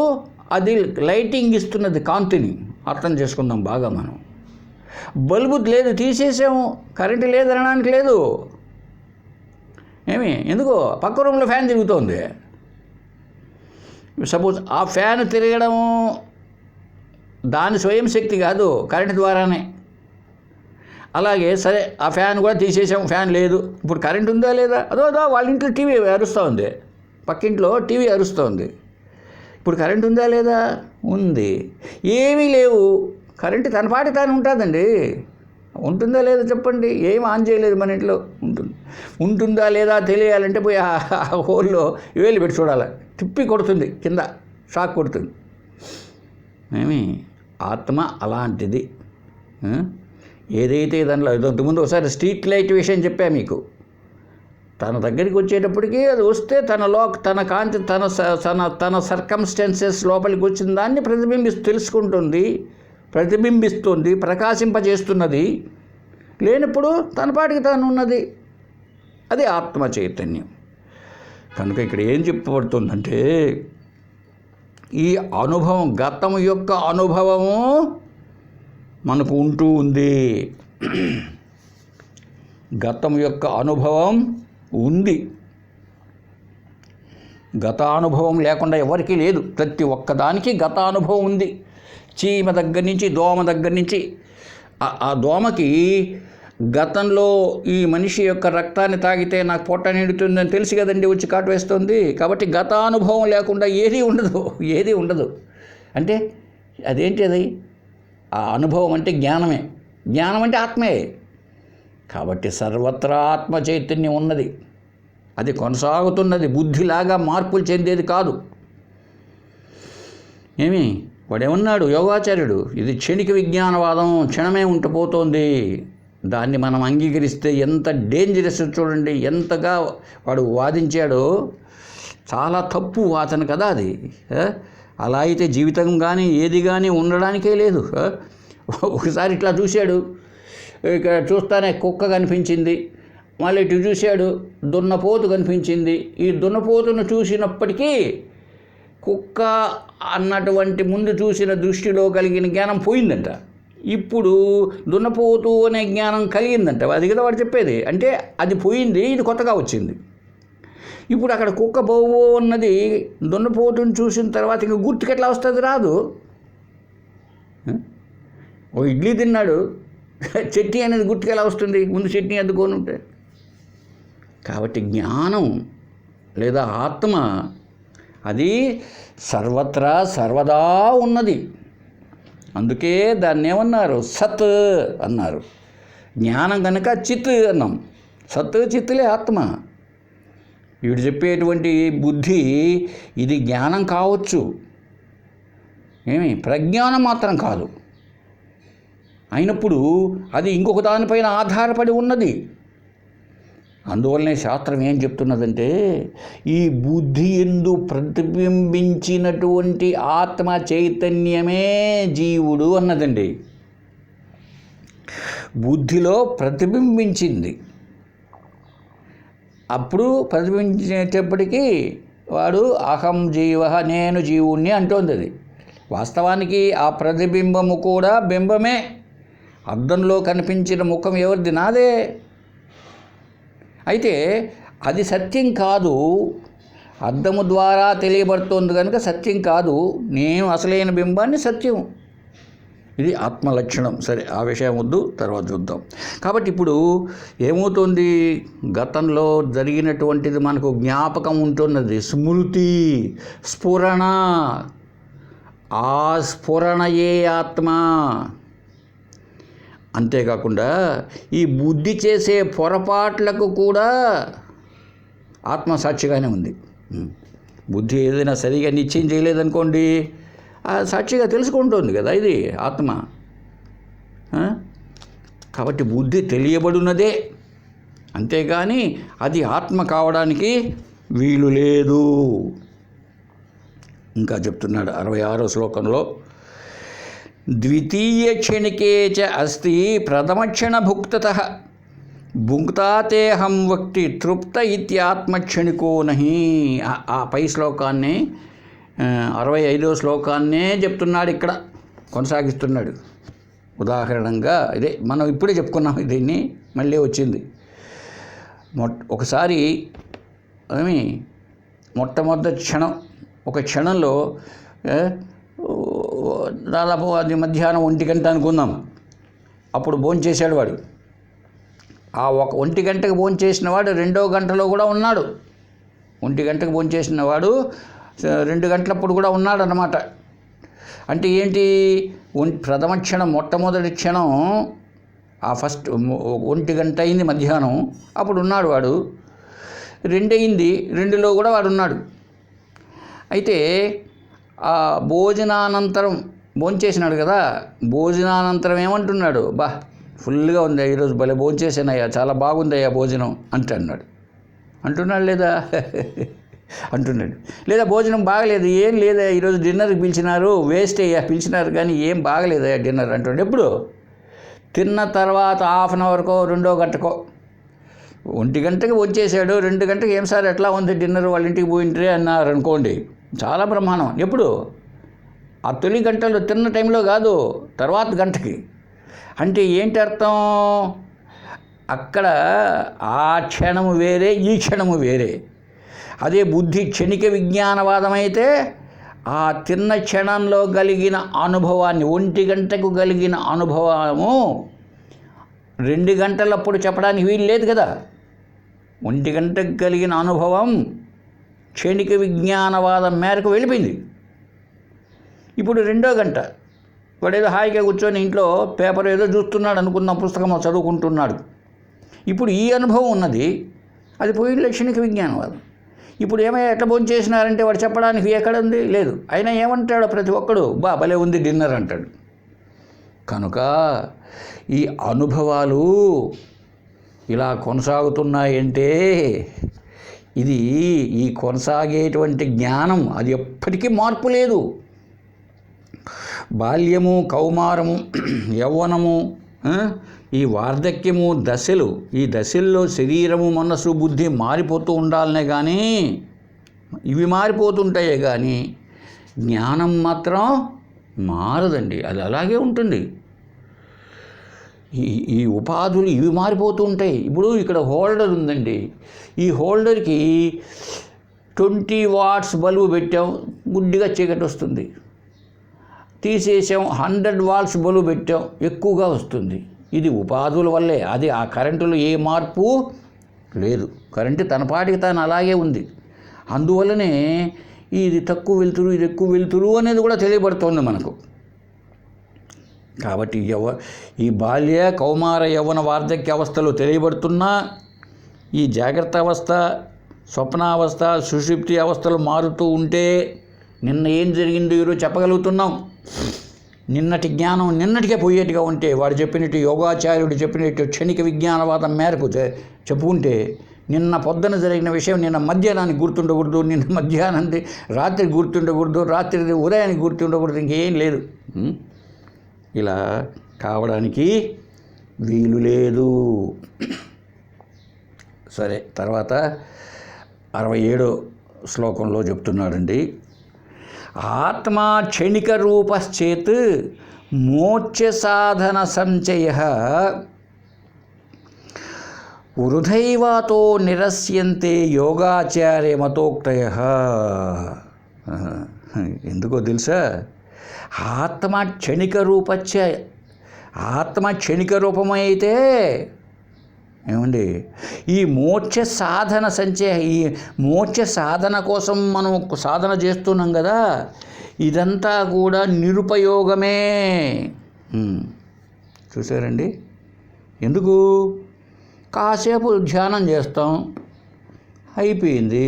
అది లైటింగ్ ఇస్తున్నది, కాంతిని. అర్థం చేసుకుందాం బాగా మనం. బల్బు లేదు, తీసేసాము, కరెంటు లేదు అనడానికి లేదు. ఎందుకో పక్క రూమ్లో ఫ్యాన్ తిరుగుతోంది. సపోజ్ ఆ ఫ్యాన్ తిరగడం దాని స్వయం శక్తి కాదు, కరెంటు ద్వారానే. అలాగే సరే, ఆ ఫ్యాన్ కూడా తీసేసాము, ఫ్యాన్ లేదు. ఇప్పుడు కరెంట్ ఉందా లేదా? అదో వాళ్ళ ఇంట్లో టీవీ అరుస్తూ ఉంది, పక్కింట్లో టీవీ అరుస్తోంది. ఇప్పుడు కరెంట్ ఉందా లేదా? ఉంది. ఏమీ లేవు, కరెంటు తన పాటి తాను ఉంటుందండి. ఉంటుందా లేదా చెప్పండి? ఏం ఆన్ చేయలేదు మన ఇంట్లో. ఉంటుందా లేదా తెలియాలంటే పోయి ఆ హోల్లో వేలు పెట్టి చూడాలి, తిప్పి కొడుతుంది, కింద షాక్ కొడుతుంది. ఆత్మ అలాంటిది. ఏదైతే దానిలో ఇంతకుముందు ఒకసారి స్ట్రీట్ లైట్ విషయం చెప్పా మీకు. తన దగ్గరికి వచ్చేటప్పటికి అది వస్తే తన కాంతి తన సర్కమ్స్టెన్సెస్ లోపలికి వచ్చిన దాన్ని ప్రతిబింబిస్తుంది, ప్రకాశింపజేస్తున్నది. లేనప్పుడు తన పాటికి తాను ఉన్నది. అది ఆత్మ చైతన్యం. కనుక ఇక్కడ ఏం చెప్పబడుతుందంటే, ఈ అనుభవం, గతం యొక్క అనుభవము మనకు ఉంటూ ఉంది. గతం యొక్క అనుభవం ఉంది. గతానుభవం లేకుండా ఎవరికీ లేదు. ప్రతి ఒక్కదానికి గతానుభవం ఉంది. చీమ దగ్గర నుంచి, దోమ దగ్గర నుంచి. ఆ దోమకి గతంలో ఈ మనిషి యొక్క రక్తాన్ని తాగితే నాకు పొట్ట నిండుతుందని తెలిసి కదండి వచ్చి కాటు వేస్తుంది. కాబట్టి గతానుభవం లేకుండా ఏది ఉండదు. అంటే అదేంటి అది? ఆ అనుభవం అంటే జ్ఞానమే. జ్ఞానం అంటే ఆత్మే. కాబట్టి సర్వత్రా ఆత్మ చైతన్యం ఉన్నది. అది కొనసాగుతున్నది. బుద్ధిలాగా మార్పులు చెందేది కాదు. వాడేమన్నాడు యోగాచార్యుడు, ఇది క్షణిక విజ్ఞానవాదం, క్షణమే ఉంటపోతోంది. దాన్ని మనం అంగీకరిస్తే ఎంత డేంజరస్ చూడండి, ఎంతగా వాడు వాదించాడో. చాలా తప్పు వాదన కదా అది. అలా అయితే జీవితం కానీ ఏది కానీ ఉండడానికే లేదు. ఒకసారి ఇట్లా చూశాడు, ఇక్కడ చూస్తానే కుక్క కనిపించింది. మళ్ళీ ఇటు చూశాడు, దున్నపోతు కనిపించింది. ఈ దున్నపోతును చూసినప్పటికీ కుక్క అన్నటువంటి ముందు చూసిన దృష్టిలో కలిగిన జ్ఞానం పోయిందంట. ఇప్పుడు దున్నపోతు అనే జ్ఞానం కలిగిందంట. అది కదా వాడు చెప్పేది. అంటే అది పోయింది, ఇది కొత్తగా వచ్చింది. ఇప్పుడు అక్కడ కుక్క బోవో అన్నది దున్నపోతుని చూసిన తర్వాత ఇంక గుర్తుకు ఎట్లా వస్తుంది? రాదు. ఓ ఇడ్లీ తిన్నాడు, చట్నీ అనేది గుర్తుకు ఎలా వస్తుంది? ముందు చట్నీ అద్దుకొని ఉంటే. కాబట్టి జ్ఞానం లేదా ఆత్మ అది సర్వత్రా సర్వదా ఉన్నది. అందుకే దాన్ని ఏమన్నారు? సత్ అన్నారు. జ్ఞానం కనుక చిత్ అన్నాం. సత్ చిత్తులే ఆత్మ. వీడు చెప్పేటువంటి బుద్ధి ఇది జ్ఞానం కావచ్చు, ప్రజ్ఞానం మాత్రం కాదు. అయినప్పుడు అది ఇంకొక దానిపైన ఆధారపడి ఉన్నది. అందువల్లనే శాస్త్రం ఏం చెప్తున్నదంటే, ఈ బుద్ధి యందు ప్రతిబింబించినటువంటి ఆత్మ చైతన్యమే జీవుడు అన్నదండి. బుద్ధిలో ప్రతిబింబించింది. అప్పుడు ప్రతిబింబించేటప్పటికీ వాడు అహం జీవ, నేను జీవుణ్ణి అంటోంది. అది వాస్తవానికి ఆ ప్రతిబింబము కూడా బింబమే. అద్దంలో కనిపించిన ముఖం ఎవరిది? నాదే. అయితే అది సత్యం కాదు. అద్దము ద్వారా తెలియబడుతోంది కనుక సత్యం కాదు. నేను అసలైన బింబాన్ని సత్యం. ఇది ఆత్మ లక్షణం. సరే, ఆ విషయం వద్దు, తర్వాత చూద్దాం. కాబట్టి ఇప్పుడు ఏమవుతుంది? గతంలో జరిగినటువంటిది మనకు జ్ఞాపకం ఉంటున్నది. స్మృతి, స్ఫురణ. ఆ స్ఫురణయే ఆత్మ. అంతేకాకుండా ఈ బుద్ధి చేసే పొరపాట్లకు కూడా ఆత్మ సాక్షిగానే ఉంది. బుద్ధి ఏదైనా సరిగా నిశ్చయం చేయలేదనుకోండి, సాక్షిగా తెలుసుకుంటుంది కదా ఇది ఆత్మ. కాబట్టి బుద్ధి తెలియబడినదే, అంతేగాని అది ఆత్మ కావడానికి వీలు లేదు. ఇంకా చెప్తున్నాడు 66వ శ్లోకంలో, ద్వితీయ క్షణికే చ అస్తి ప్రథమక్షణ భుక్తతః భుక్తాతేహం వక్తి తృప్త ఇత్యాత్మక్షణికో నహి. ఆ పై శ్లోకాన్ని 65వ శ్లోకాన్నే చెప్తున్నాడు, ఇక్కడ కొనసాగిస్తున్నాడు. ఉదాహరణంగా ఇదే మనం ఇప్పుడే చెప్పుకున్నాం, దీన్ని మళ్ళీ వచ్చింది. ఒకసారి మొట్టమొదటి క్షణం, ఒక క్షణంలో దాదాపు అది మధ్యాహ్నం 1 గంట అనుకుందాం. అప్పుడు భోంచేశాడు వాడు. ఆ 1 గంటకు భోంచేసిన వాడు 2వ గంటలో కూడా ఉన్నాడు. 1 గంటకు భోంచేసిన వాడు 2 గంటలప్పుడు కూడా ఉన్నాడు అన్నమాట. అంటే ఏంటి? ప్రథమ క్షణం, మొట్టమొదటి క్షణం, ఆ ఫస్ట్ 1 గంట అయింది మధ్యాహ్నం, అప్పుడు ఉన్నాడు వాడు. 2 అయింది, 2లో కూడా వాడు ఉన్నాడు. అయితే ఆ భోజనానంతరం భోంచేసినాడు కదా, భోజనానంతరం ఏమంటున్నాడు? బా ఫుల్గా ఉంది ఈరోజు, భలే భోంచేసానయ్యా, చాలా బాగుందయ్యా భోజనం అంటున్నాడు. అంటున్నాడు లేదా? అంటున్నాడు. లేదా భోజనం బాగలేదు, ఏం లేదా ఈరోజు డిన్నర్కి పిలిచినారు, వేస్ట్ అయ్యా, పిలిచినారు కానీ ఏం బాగలేదయ్యా డిన్నర్ అంటాడు. ఎప్పుడు? తిన్న తర్వాత హాఫ్ అన్ అవర్కో 2వ గంటకో. 1 గంటకి వచ్చేసాడు, 2 గంటకి ఏం సార్ ఎట్లా ఉంది డిన్నర్, వాళ్ళ ఇంటికి పోయింట్రే అన్నారు అనుకోండి, చాలా బ్రహ్మాండం. ఎప్పుడు? ఆ తొలి గంటలో తిన్న టైంలో కాదు, తర్వాత గంటకి. అంటే ఏంటి అర్థం? అక్కడ ఆ క్షణము వేరే, ఈ క్షణము వేరే. అదే బుద్ధి క్షణిక విజ్ఞానవాదం అయితే ఆ తిన్న క్షణంలో కలిగిన అనుభవాన్ని, 1 గంటకు కలిగిన అనుభవము 2 గంటలప్పుడు చెప్పడానికి వీలు లేదు కదా. 1 గంటకు కలిగిన అనుభవం క్షణిక విజ్ఞానవాదం మేరకు వెళ్ళిపోయింది. ఇప్పుడు 2వ గంట వాడు ఏదో హాయిగా కూర్చొని ఇంట్లో పేపర్ ఏదో చూస్తున్నాడు అనుకుందాం, పుస్తకం చదువుకుంటున్నాడు. ఇప్పుడు ఈ అనుభవం ఉన్నది, అది పోయిన క్షణిక విజ్ఞానవాదం. ఇప్పుడు ఏమైనా ఎట్లా భోజనం చేసినారంటే వాడు చెప్పడానికి ఎక్కడ ఉంది, లేదు. అయినా ఏమంటాడు ప్రతి ఒక్కడు, భలే ఉంది డిన్నర్ అంటాడు. కనుక ఈ అనుభవాలు ఇలా కొనసాగుతున్నాయంటే ఇది ఈ కొనసాగేటువంటి జ్ఞానం అది ఎప్పటికీ మార్పు లేదు. బాల్యము, కౌమారము, యవ్వనము, ఈ వార్ధక్యము దశలు, ఈ దశల్లో శరీరము, మనసు, బుద్ధి మారిపోతూ ఉండాలనే కానీ ఇవి మారిపోతుంటాయే కానీ జ్ఞానం మాత్రం మారదండి, అది అలాగే ఉంటుంది. ఈ ఉపాధులు ఇవి మారిపోతూ ఉంటాయి. ఇప్పుడు ఇక్కడ హోల్డర్ ఉందండి, ఈ హోల్డర్కి 20 వాట్స్ బల్బు పెట్టాం, గుడ్డిగా చీకటి వస్తుంది. తీసేసాం, 100 వాట్స్ బల్బు పెట్టాం, ఎక్కువగా వస్తుంది. ఇది ఉపాధుల వల్లే. అది ఆ కరెంటులో ఏ మార్పు లేదు, కరెంటు తన పాటికి తాను అలాగే ఉంది. అందువల్లనే ఇది తక్కువ వెలుతురు, ఇది ఎక్కువ వెలుతురు అనేది కూడా తెలియబడుతోంది మనకు. కాబట్టి ఈ బాల్య, కౌమార, యవ్వన, వార్ధక్య అవస్థలు తెలియబడుతున్నా ఈ జాగ్రత్త అవస్థ, స్వప్నావస్థ, సుషుప్తి అవస్థలు మారుతూ ఉంటే నిన్న ఏం జరిగిందో ఈరోజు చెప్పగలుగుతున్నాం. నిన్నటి జ్ఞానం నిన్నటికే పోయేట్టుగా ఉంటే వాడు చెప్పినట్టు, యోగాచార్యుడు చెప్పినట్టు క్షణిక విజ్ఞానవాదం మేరకు చెప్పుకుంటే నిన్న పొద్దున జరిగిన విషయం నిన్న మధ్యాహ్నానికి గుర్తుండకూడదు, నిన్న మధ్యాహ్నానికి రాత్రి గుర్తుండకూడదు, రాత్రి ఉదయానికి గుర్తుండకూడదు, ఇంకేం లేదు. ఇలా కావడానికి వీలు లేదు. సరే, తర్వాత 67వ శ్లోకంలో చెప్తున్నాడండి, ఆత్మా క్షణిక రూపశ్చేత్ మోక్ష సాధన సంచయ వృధైవాతో నిరస్యంతే యోగాచార్య మతోక్తయ. ఎందుకో తెలుసా? ఆత్మ క్షణిక రూపచ్చ, ఆత్మ క్షణిక రూపమైతే ఏమండి ఈ మోక్ష సాధన సంచయ, ఈ మోక్ష సాధన కోసం మనం సాధన చేస్తున్నాం కదా, ఇదంతా కూడా నిరుపయోగమే. చూసారండి? ఎందుకు? కాసేపు ధ్యానం చేస్తాం, అయిపోయింది.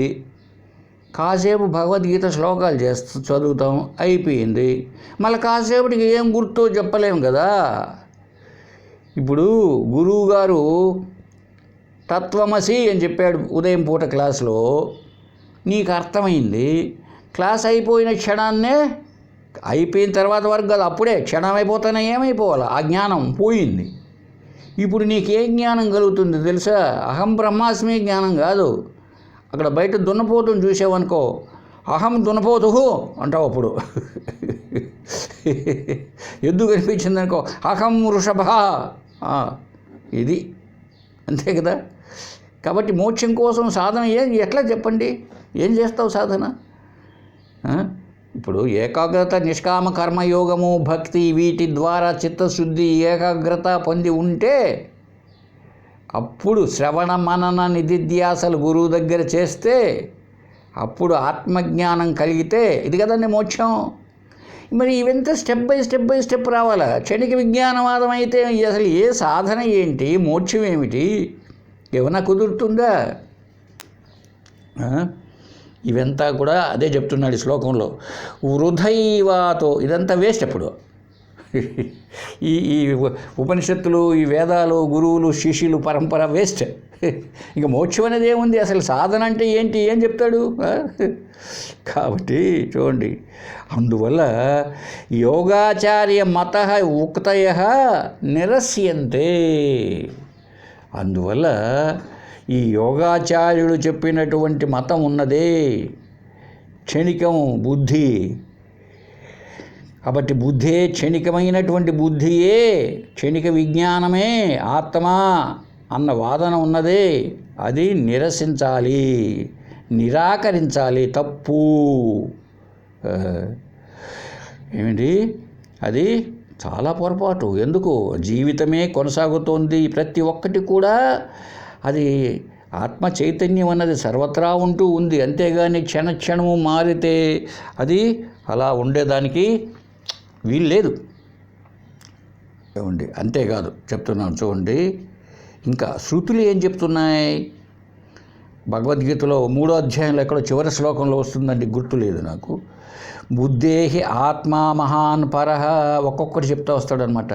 కాసేపు భగవద్గీత శ్లోకాలు చదువుతాం, అయిపోయింది. మళ్ళీ కాసేపటికి ఏం గుర్తో చెప్పలేము కదా. ఇప్పుడు గురువుగారు తత్వమసి అని చెప్పాడు ఉదయం పూట క్లాసులో, నీకు అర్థమైంది. క్లాస్ అయిపోయిన క్షణాన్నే, అయిపోయిన తర్వాత వరకు కదా, అప్పుడే క్షణం అయిపోతానే ఏమైపోవాలి, ఆ జ్ఞానం పోయింది. ఇప్పుడు నీకేం జ్ఞానం కలుగుతుంది తెలుసా? అహం బ్రహ్మాస్మి జ్ఞానం కాదు. అక్కడ బయట దున్నపోతుని చూసావనుకో, అహం దున్నపోతు అంటావు. అప్పుడు ఎద్దు కనిపించింది అనుకో, అహం వృషభ, ఇది అంతే కదా. కాబట్టి మోక్షం కోసం సాధన ఎట్లా చెప్పండి? ఏం చేస్తావు సాధన? ఇప్పుడు ఏకాగ్రత, నిష్కామ కర్మయోగము, భక్తి, వీటి ద్వారా చిత్తశుద్ధి, ఏకాగ్రత పొంది ఉంటే అప్పుడు శ్రవణ మనన నిధిధ్యాసలు గురువు దగ్గర చేస్తే అప్పుడు ఆత్మజ్ఞానం కలిగితే ఇది కదండి మోక్షం. మరి ఇవంతా స్టెప్ బై స్టెప్ రావాలా? క్షణిక విజ్ఞానవాదం అయితే అసలు ఏ సాధన ఏంటి, మోక్షం ఏమిటి, ఏమన్నా కుదురుతుందా? ఇవంతా కూడా అదే చెప్తున్నాడు ఈ శ్లోకంలో, వృధైవాతో. ఇదంతా వేస్ట్. అప్పుడు ఈ ఉపనిషత్తులు, ఈ వేదాలు, గురువులు, శిష్యులు, పరంపర వేస్ట్. ఇంకా మోక్షం అనేది ఏముంది? అసలు సాధన అంటే ఏంటి, ఏం చెప్తాడు? కాబట్టి చూడండి, అందువల్ల యోగాచార్య మత ఉక్తయ నిరస్యంతే. అందువల్ల ఈ యోగాచార్యుడు చెప్పినటువంటి మతం ఉన్నదే క్షణికం బుద్ధి. కాబట్టి బుద్ధే క్షణికమైనటువంటి బుద్ధియే, క్షణిక విజ్ఞానమే ఆత్మ అన్న వాదన ఉన్నదే, అది నిరసించాలి, నిరాకరించాలి. తప్పు. ఏమిటి అది? చాలా పొరపాటు. ఎందుకు? జీవితమే కొనసాగుతోంది. ప్రతి ఒక్కటి కూడా అది ఆత్మ చైతన్యం అన్నది సర్వత్రా ఉంటూ ఉంది. అంతేగాని క్షణము మారితే అది అలా ఉండేదానికి వీలు లేదు. ఏమండి? అంతేకాదు చెప్తున్నాను చూడండి. ఇంకా శృతులు ఏం చెప్తున్నాయి? భగవద్గీతలో 3వ అధ్యాయంలో ఎక్కడో చివరి శ్లోకంలో వస్తుందండి, గుర్తులేదు నాకు. బుద్ధేహి ఆత్మా మహాన్ పరః. ఒక్కొక్కటి చెప్తా వస్తాడనమాట.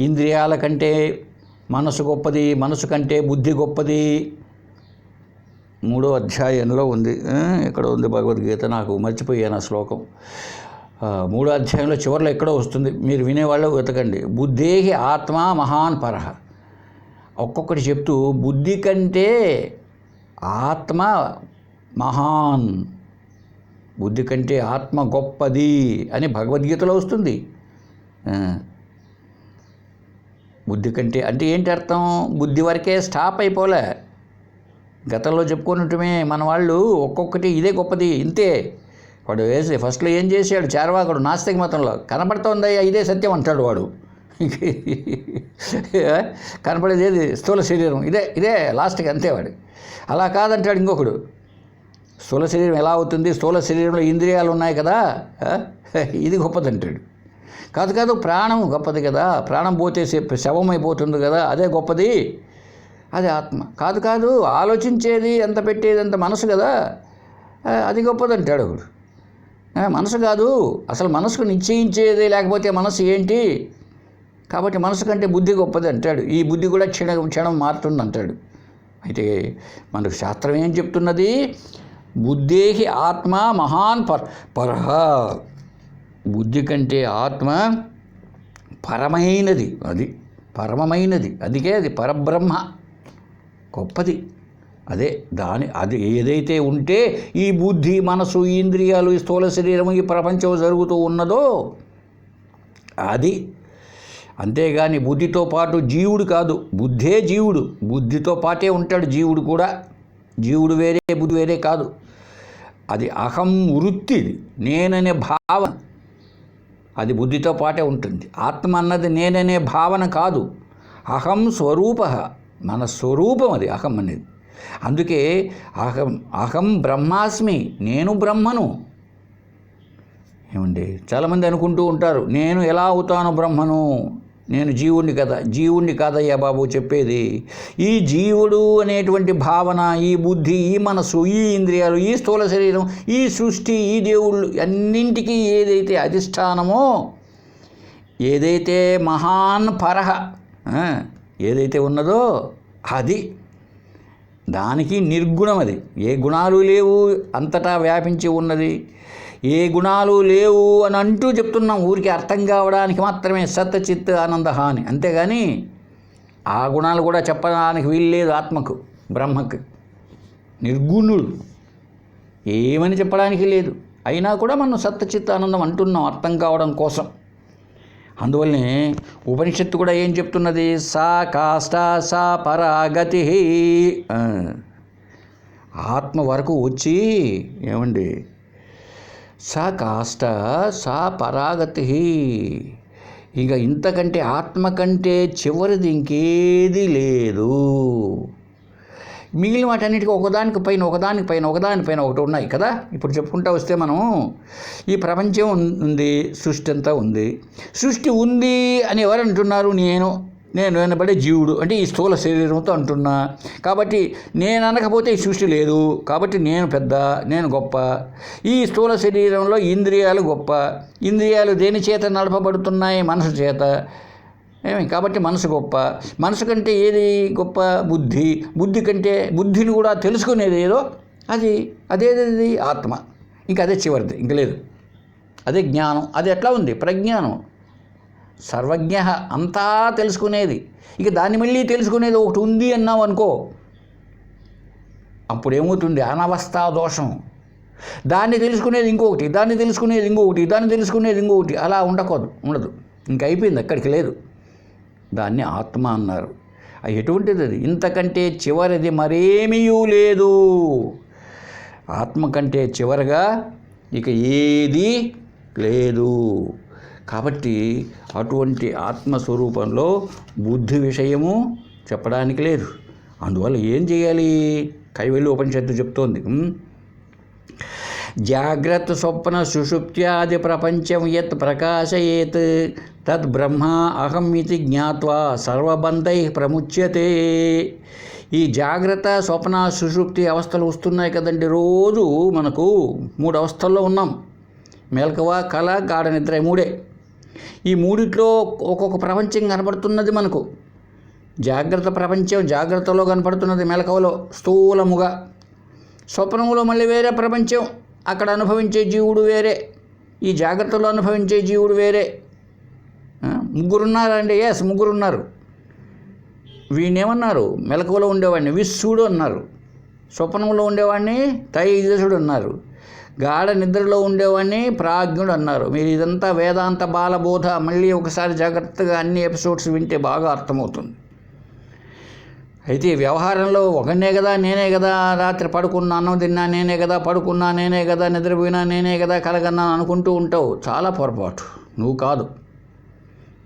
ఇంద్రియాల కంటే మనసు గొప్పది, మనసు కంటే బుద్ధి గొప్పది. 3వ అధ్యాయంలో ఉంది. ఎక్కడ ఉంది భగవద్గీత? నాకు మర్చిపోయాను ఆ శ్లోకం. 3వ అధ్యాయంలో చివరిలో ఎక్కడో వస్తుంది, మీరు వినేవాళ్ళు వెతకండి. బుద్ధేహి ఆత్మా మహాన్ పరః. ఒక్కొక్కటి చెప్తూ బుద్ధి కంటే ఆత్మ మహాన్, బుద్ధి కంటే ఆత్మ గొప్పది అని భగవద్గీతలో వస్తుంది. బుద్ధి కంటే అంటే ఏంటి అర్థం? బుద్ధి వరకే స్టాప్ అయిపోలే. గతంలో చెప్పుకున్నట్టుమే మన వాళ్ళు ఒక్కొక్కటి ఇదే గొప్పది, ఇంతే. వాడు వేసి ఫస్ట్లో ఏం చేశాడు? చార్వాకుడు నాస్తిక మతంలో కనపడుతోందయ్యా ఇదే సత్యం అంటాడు వాడు. కనపడేది ఏది? స్థూల శరీరం, ఇదే ఇదే లాస్ట్కి, అంతే వాడు. అలా కాదంటాడు ఇంకొకడు. స్థూల శరీరం ఎలా అవుతుంది? స్థూల శరీరంలో ఇంద్రియాలు ఉన్నాయి కదా, ఇది గొప్పదంటాడు. కాదు కాదు, ప్రాణం గొప్పది కదా, ప్రాణం పోతే శవం అయిపోతుంది కదా, అదే గొప్పది, అదే ఆత్మ. కాదు కాదు, ఆలోచించేది ఎంత పెట్టేది అంత మనసు కదా, అది గొప్పదంటాడు ఒకడు. మనసు కాదు, అసలు మనసుకు నిశ్చయించేది లేకపోతే మనసు ఏంటి? కాబట్టి మనసు కంటే బుద్ధి గొప్పది అంటాడు. ఈ బుద్ధి కూడా క్షణం మారుతుంది అంటాడు. అయితే మనకు శాస్త్రం ఏం చెప్తున్నది? బుద్ధేహి ఆత్మ మహాన్ పరః. బుద్ధి కంటే ఆత్మ పరమైనది, అది పరమమైనది, అందుకే అది పరబ్రహ్మ, గొప్పది. అదే అది ఏదైతే ఉంటే ఈ బుద్ధి, మనసు, ఈ ఇంద్రియాలు, ఈ స్థూల శరీరము, ఈ ప్రపంచం జరుగుతూ ఉన్నదో అది. అంతేగాని బుద్ధితో పాటు జీవుడు కాదు, బుద్ధే జీవుడు, బుద్ధితో పాటే ఉంటాడు జీవుడు కూడా. జీవుడు వేరే, బుద్ధి వేరే కాదు. అది అహం వృత్తి, నేననే భావన, అది బుద్ధితో పాటే ఉంటుంది. ఆత్మ అన్నది నేననే భావన కాదు, అహం స్వరూప, మన స్వరూపం అది అహం అనేది. అందుకే అహం బ్రహ్మాస్మి, నేను బ్రహ్మను. ఏమండి? చాలామంది అనుకుంటూ ఉంటారు, నేను ఎలా అవుతాను బ్రహ్మను, నేను జీవుణ్ణి కదా. జీవుణ్ణి కాదయ్యా బాబు చెప్పేది. ఈ జీవుడు అనేటువంటి భావన, ఈ బుద్ధి, ఈ మనసు, ఈ ఇంద్రియాలు, ఈ స్థూల శరీరం, ఈ సృష్టి, ఈ దేవుళ్ళు అన్నింటికీ ఏదైతే అధిష్టానమో, ఏదైతే మహాన్ పరః ఏదైతే ఉన్నదో అది, దానికి నిర్గుణం. అది ఏ గుణాలు లేవు, అంతటా వ్యాపించి ఉన్నది. ఏ గుణాలు లేవు అని అంటూ చెప్తున్నాం, ఊరికి అర్థం కావడానికి మాత్రమే సత్ చిత్ ఆనంద అని. అంతేగాని ఆ గుణాలు కూడా చెప్పడానికి వీలు లేదు ఆత్మకు, బ్రహ్మకు. నిర్గుణుడు, ఏమని చెప్పడానికి లేదు. అయినా కూడా మనం సత్ చిత్ ఆనందం అంటున్నాం అర్థం కావడం కోసం. అందువల్లనే ఉపనిషత్తు కూడా ఏం చెప్తున్నది? సా కాష్ట సా పరాగతి. ఆత్మ వరకు వచ్చి, ఏమండి, సా కాష్ట సా పరాగతి, ఇక ఇంతకంటే ఆత్మ కంటే చివరిది ఇంకేది లేదు. మిగిలిన వాటన్నిటికీ ఒకదానిపైన ఒకటి ఉన్నాయి కదా. ఇప్పుడు చెప్పుకుంటూ వస్తే మనం ఈ ప్రపంచం ఉంది, సృష్టి అంతా ఉంది. సృష్టి ఉంది అని ఎవరు అంటున్నారు? నేను అనబడే జీవుడు, అంటే ఈ స్థూల శరీరంతో అంటున్నా. కాబట్టి నేను అనకపోతే ఈ సృష్టి లేదు, కాబట్టి నేను పెద్ద, నేను గొప్ప. ఈ స్థూల శరీరంలో ఇంద్రియాలు గొప్ప. ఇంద్రియాలు దేని చేత నడపబడుతున్నాయి? మనసు చేత. కాబట్టి మనసు గొప్ప. మనసు కంటే ఏది గొప్ప? బుద్ధి. బుద్ధి కంటే, బుద్ధిని కూడా తెలుసుకునేది ఏదో అదేది ఆత్మ. ఇంకా అదే చివరిది, ఇంక లేదు. అదే జ్ఞానం. అది ఎట్లా ఉంది? ప్రజ్ఞానం, సర్వజ్ఞ, అంతా తెలుసుకునేది. ఇక దాన్ని మళ్ళీ తెలుసుకునేది ఒకటి ఉంది అన్నావు అనుకో, అప్పుడు ఏమవుతుంది? అనవస్థా దోషం. దాన్ని తెలుసుకునేది ఇంకొకటి, దాన్ని తెలుసుకునేది ఇంకొకటి, దాన్ని తెలుసుకునేది ఇంకొకటి, అలా ఉండదు. ఇంక అయిపోయింది, అక్కడికి లేదు. దాన్ని ఆత్మ అన్నారు. అది ఎటువంటిది? అది ఇంతకంటే చివరిది మరేమీ లేదు. ఆత్మ కంటే చివరగా ఇక ఏది లేదు. కాబట్టి అటువంటి ఆత్మస్వరూపంలో బుద్ధి విషయము చెప్పడానికి లేదు. అందువల్ల ఏం చేయాలి? కైవల్య ఉపనిషత్తు చెప్తోంది, జాగ్రత్త స్వప్న సుషుప్త్యాది ప్రపంచం యత్ ప్రకాశయేత్ తద్ బ్రహ్మ అహం ఇది జ్ఞాత్వా సర్వబంధై ప్రముచ్యతే. ఈ జాగ్రత్త స్వప్న సుషుప్తి అవస్థలు వస్తున్నాయి కదండి. రోజు మనకు 3 అవస్థల్లో ఉన్నాం. మెలకువ, కళ, గాఢ నిద్ర, 3. ఈ 3లో ఒక్కొక్క ప్రపంచం కనపడుతున్నది మనకు. జాగ్రత్త ప్రపంచం జాగ్రత్తలో కనపడుతున్నది, మెలకువలో స్థూలముగా. స్వప్నంలో మళ్ళీ వేరే ప్రపంచం, అక్కడ అనుభవించే జీవుడు వేరే, ఈ జాగ్రత్తలో అనుభవించే జీవుడు వేరే. 3 ఉన్నారండి. ఎస్, 3 ఉన్నారు. వీణేమన్నారు? మెలకువలో ఉండేవాడిని విశ్వడు అన్నారు, స్వప్నంలో ఉండేవాడిని తైజసుడు అన్నారు, గాఢ నిద్రలో ఉండేవాడిని ప్రాజ్ఞుడు అన్నారు. మీరు ఇదంతా వేదాంత బాలబోధ మళ్ళీ ఒకసారి జాగ్రత్తగా అన్ని ఎపిసోడ్స్ వింటే బాగా అర్థమవుతుంది. అయితే వ్యవహారంలో ఒకనే కదా, నేనే కదా రాత్రి పడుకున్నా, అన్నం తిన్నా నేనే కదా, పడుకున్నా నేనే కదా, నిద్రపోయినా నేనే కదా, కలగన్నా అనుకుంటూ ఉంటావు. చాలా పొరపాటు. నువ్వు కాదు.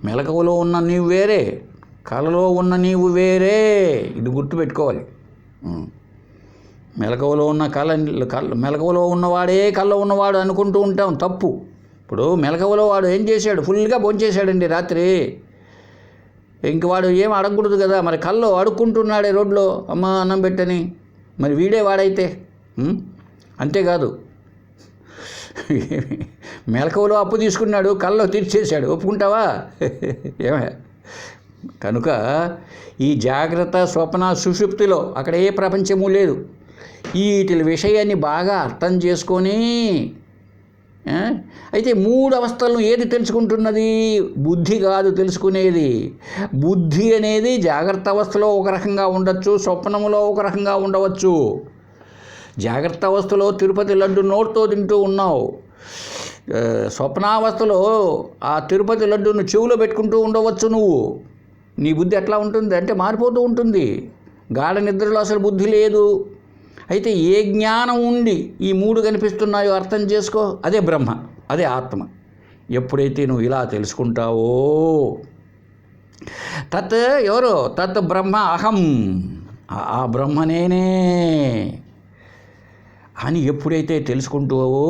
మెలకువలో ఉన్న నీవు వేరే, కళలో ఉన్న నీవు వేరే. ఇది గుర్తుపెట్టుకోవాలి. మెలకువలో ఉన్న మెలకువలో ఉన్నవాడే కళ్ళలో ఉన్నవాడు అనుకుంటూ ఉంటాం, తప్పు. ఇప్పుడు మెలకువలో వాడు ఏం చేశాడు? ఫుల్గా భోంచేశాడండి రాత్రి. ఇంక వాడు ఏం అడగకూడదు కదా. మరి కల్లో అడుక్కుంటున్నాడే రోడ్లో, అమ్మ అన్నం పెట్టని. మరి వీడే వాడైతే అంతేకాదు. మెలకువలో అప్పు తీసుకున్నాడు, కల్లో తీర్చేశాడు, ఒప్పుకుంటావా? ఏమే? కనుక ఈ జాగ్రత్త స్వప్న సుషుప్తిలో అక్కడ ఏ ప్రపంచము లేదు. వీటి విషయాన్ని బాగా అర్థం చేసుకొని, అయితే 3 అవస్థలను ఏది తెలుసుకుంటున్నది? బుద్ధి కాదు తెలుసుకునేది. బుద్ధి అనేది జాగ్రత్త అవస్థలో ఒక రకంగా ఉండొచ్చు, స్వప్నంలో ఒక రకంగా ఉండవచ్చు. జాగ్రత్త అవస్థలో తిరుపతి లడ్డు నోటితో తింటూ ఉన్నావు, స్వప్నావస్థలో ఆ తిరుపతి లడ్డును చెవులో పెట్టుకుంటూ ఉండవచ్చు నువ్వు. నీ బుద్ధి ఎట్లా ఉంటుంది అంటే మారిపోతూ ఉంటుంది. గాఢ నిద్రలో అసలు బుద్ధి లేదు. అయితే ఏ జ్ఞానం ఉండి ఈ 3 కనిపిస్తున్నాయో అర్థం చేసుకో, అదే బ్రహ్మ, అదే ఆత్మ. ఎప్పుడైతే నువ్వు ఇలా తెలుసుకుంటావో, తత్ ఎవరో తత్ బ్రహ్మ అహం, ఆ బ్రహ్మ నేనే అని ఎప్పుడైతే తెలుసుకుంటావో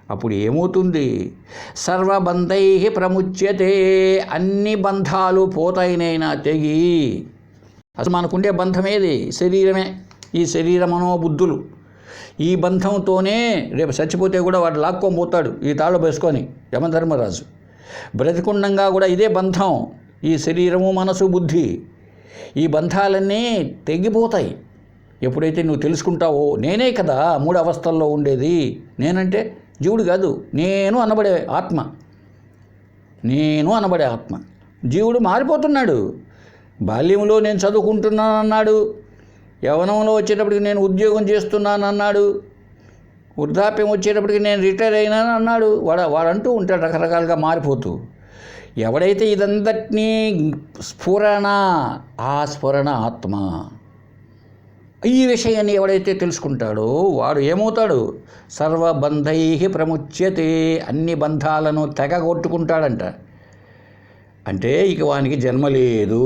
అప్పుడు ఏమవుతుంది? సర్వబంధై ప్రముచ్యతే. అన్ని బంధాలు పోతాయినైనా తెగి. అసలు మనకుండే బంధం ఏది? శరీరమే. ఈ శరీర మనోబుద్ధులు. ఈ బంధంతోనే రేపు చచ్చిపోతే కూడా వాడు లాక్కోపోతాడు ఈ తాళ్ళు వేసుకొని యమధర్మరాజు. బ్రతికుండంగా కూడా ఇదే బంధం. ఈ శరీరము, మనసు, బుద్ధి, ఈ బంధాలన్నీ తెగిపోతాయి ఎప్పుడైతే నువ్వు తెలుసుకుంటావో. నేనే కదా 3 అవస్థల్లో ఉండేది. నేనంటే జీవుడు కాదు, నేను అనబడే ఆత్మ. నేను అనబడే ఆత్మ. జీవుడు మారిపోతున్నాడు. బాల్యంలో నేను చదువుకుంటున్నాను అన్నాడు, యవ్వనంలో వచ్చేటప్పటికి నేను ఉద్యోగం చేస్తున్నాను అన్నాడు, వృద్ధాప్యం వచ్చేటప్పటికి నేను రిటైర్ అయినాను అన్నాడు. వాడంటూ ఉంటాడు రకరకాలుగా మారిపోతూ. ఎవడైతే ఇదంతటినీ స్ఫురణ, ఆ స్ఫురణ ఆత్మ. ఈ విషయాన్ని ఎవడైతే తెలుసుకుంటాడో వాడు ఏమవుతాడు? సర్వబంధై ప్రముచ్యతే. అన్ని బంధాలను తెగగొట్టుకుంటాడంట. అంటే ఇక వానికి జన్మ లేదు.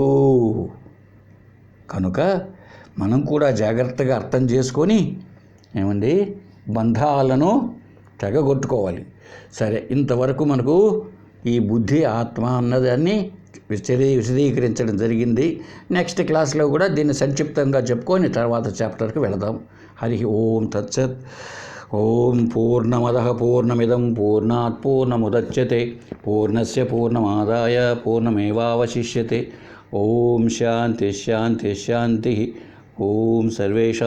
కనుక మనం కూడా జాగ్రత్తగా అర్థం చేసుకొని ఏమండి బంధాలను తెగగొట్టుకోవాలి. సరే, ఇంతవరకు మనకు ఈ బుద్ధి ఆత్మ అన్నదాన్ని విశదీకరించడం జరిగింది. నెక్స్ట్ క్లాస్లో కూడా దీన్ని సంక్షిప్తంగా చెప్పుకొని తర్వాత చాప్టర్కి వెళదాం. హరి ఓం తత్సత్. ఓం పూర్ణమదః పూర్ణమిదం పూర్ణాత్ పూర్ణముదచ్యతే పూర్ణస్య పూర్ణమాదాయ పూర్ణమేవావశిష్యతే. ఓం శాంతి శాంతి శాంతి. ఓం సర్వేషాం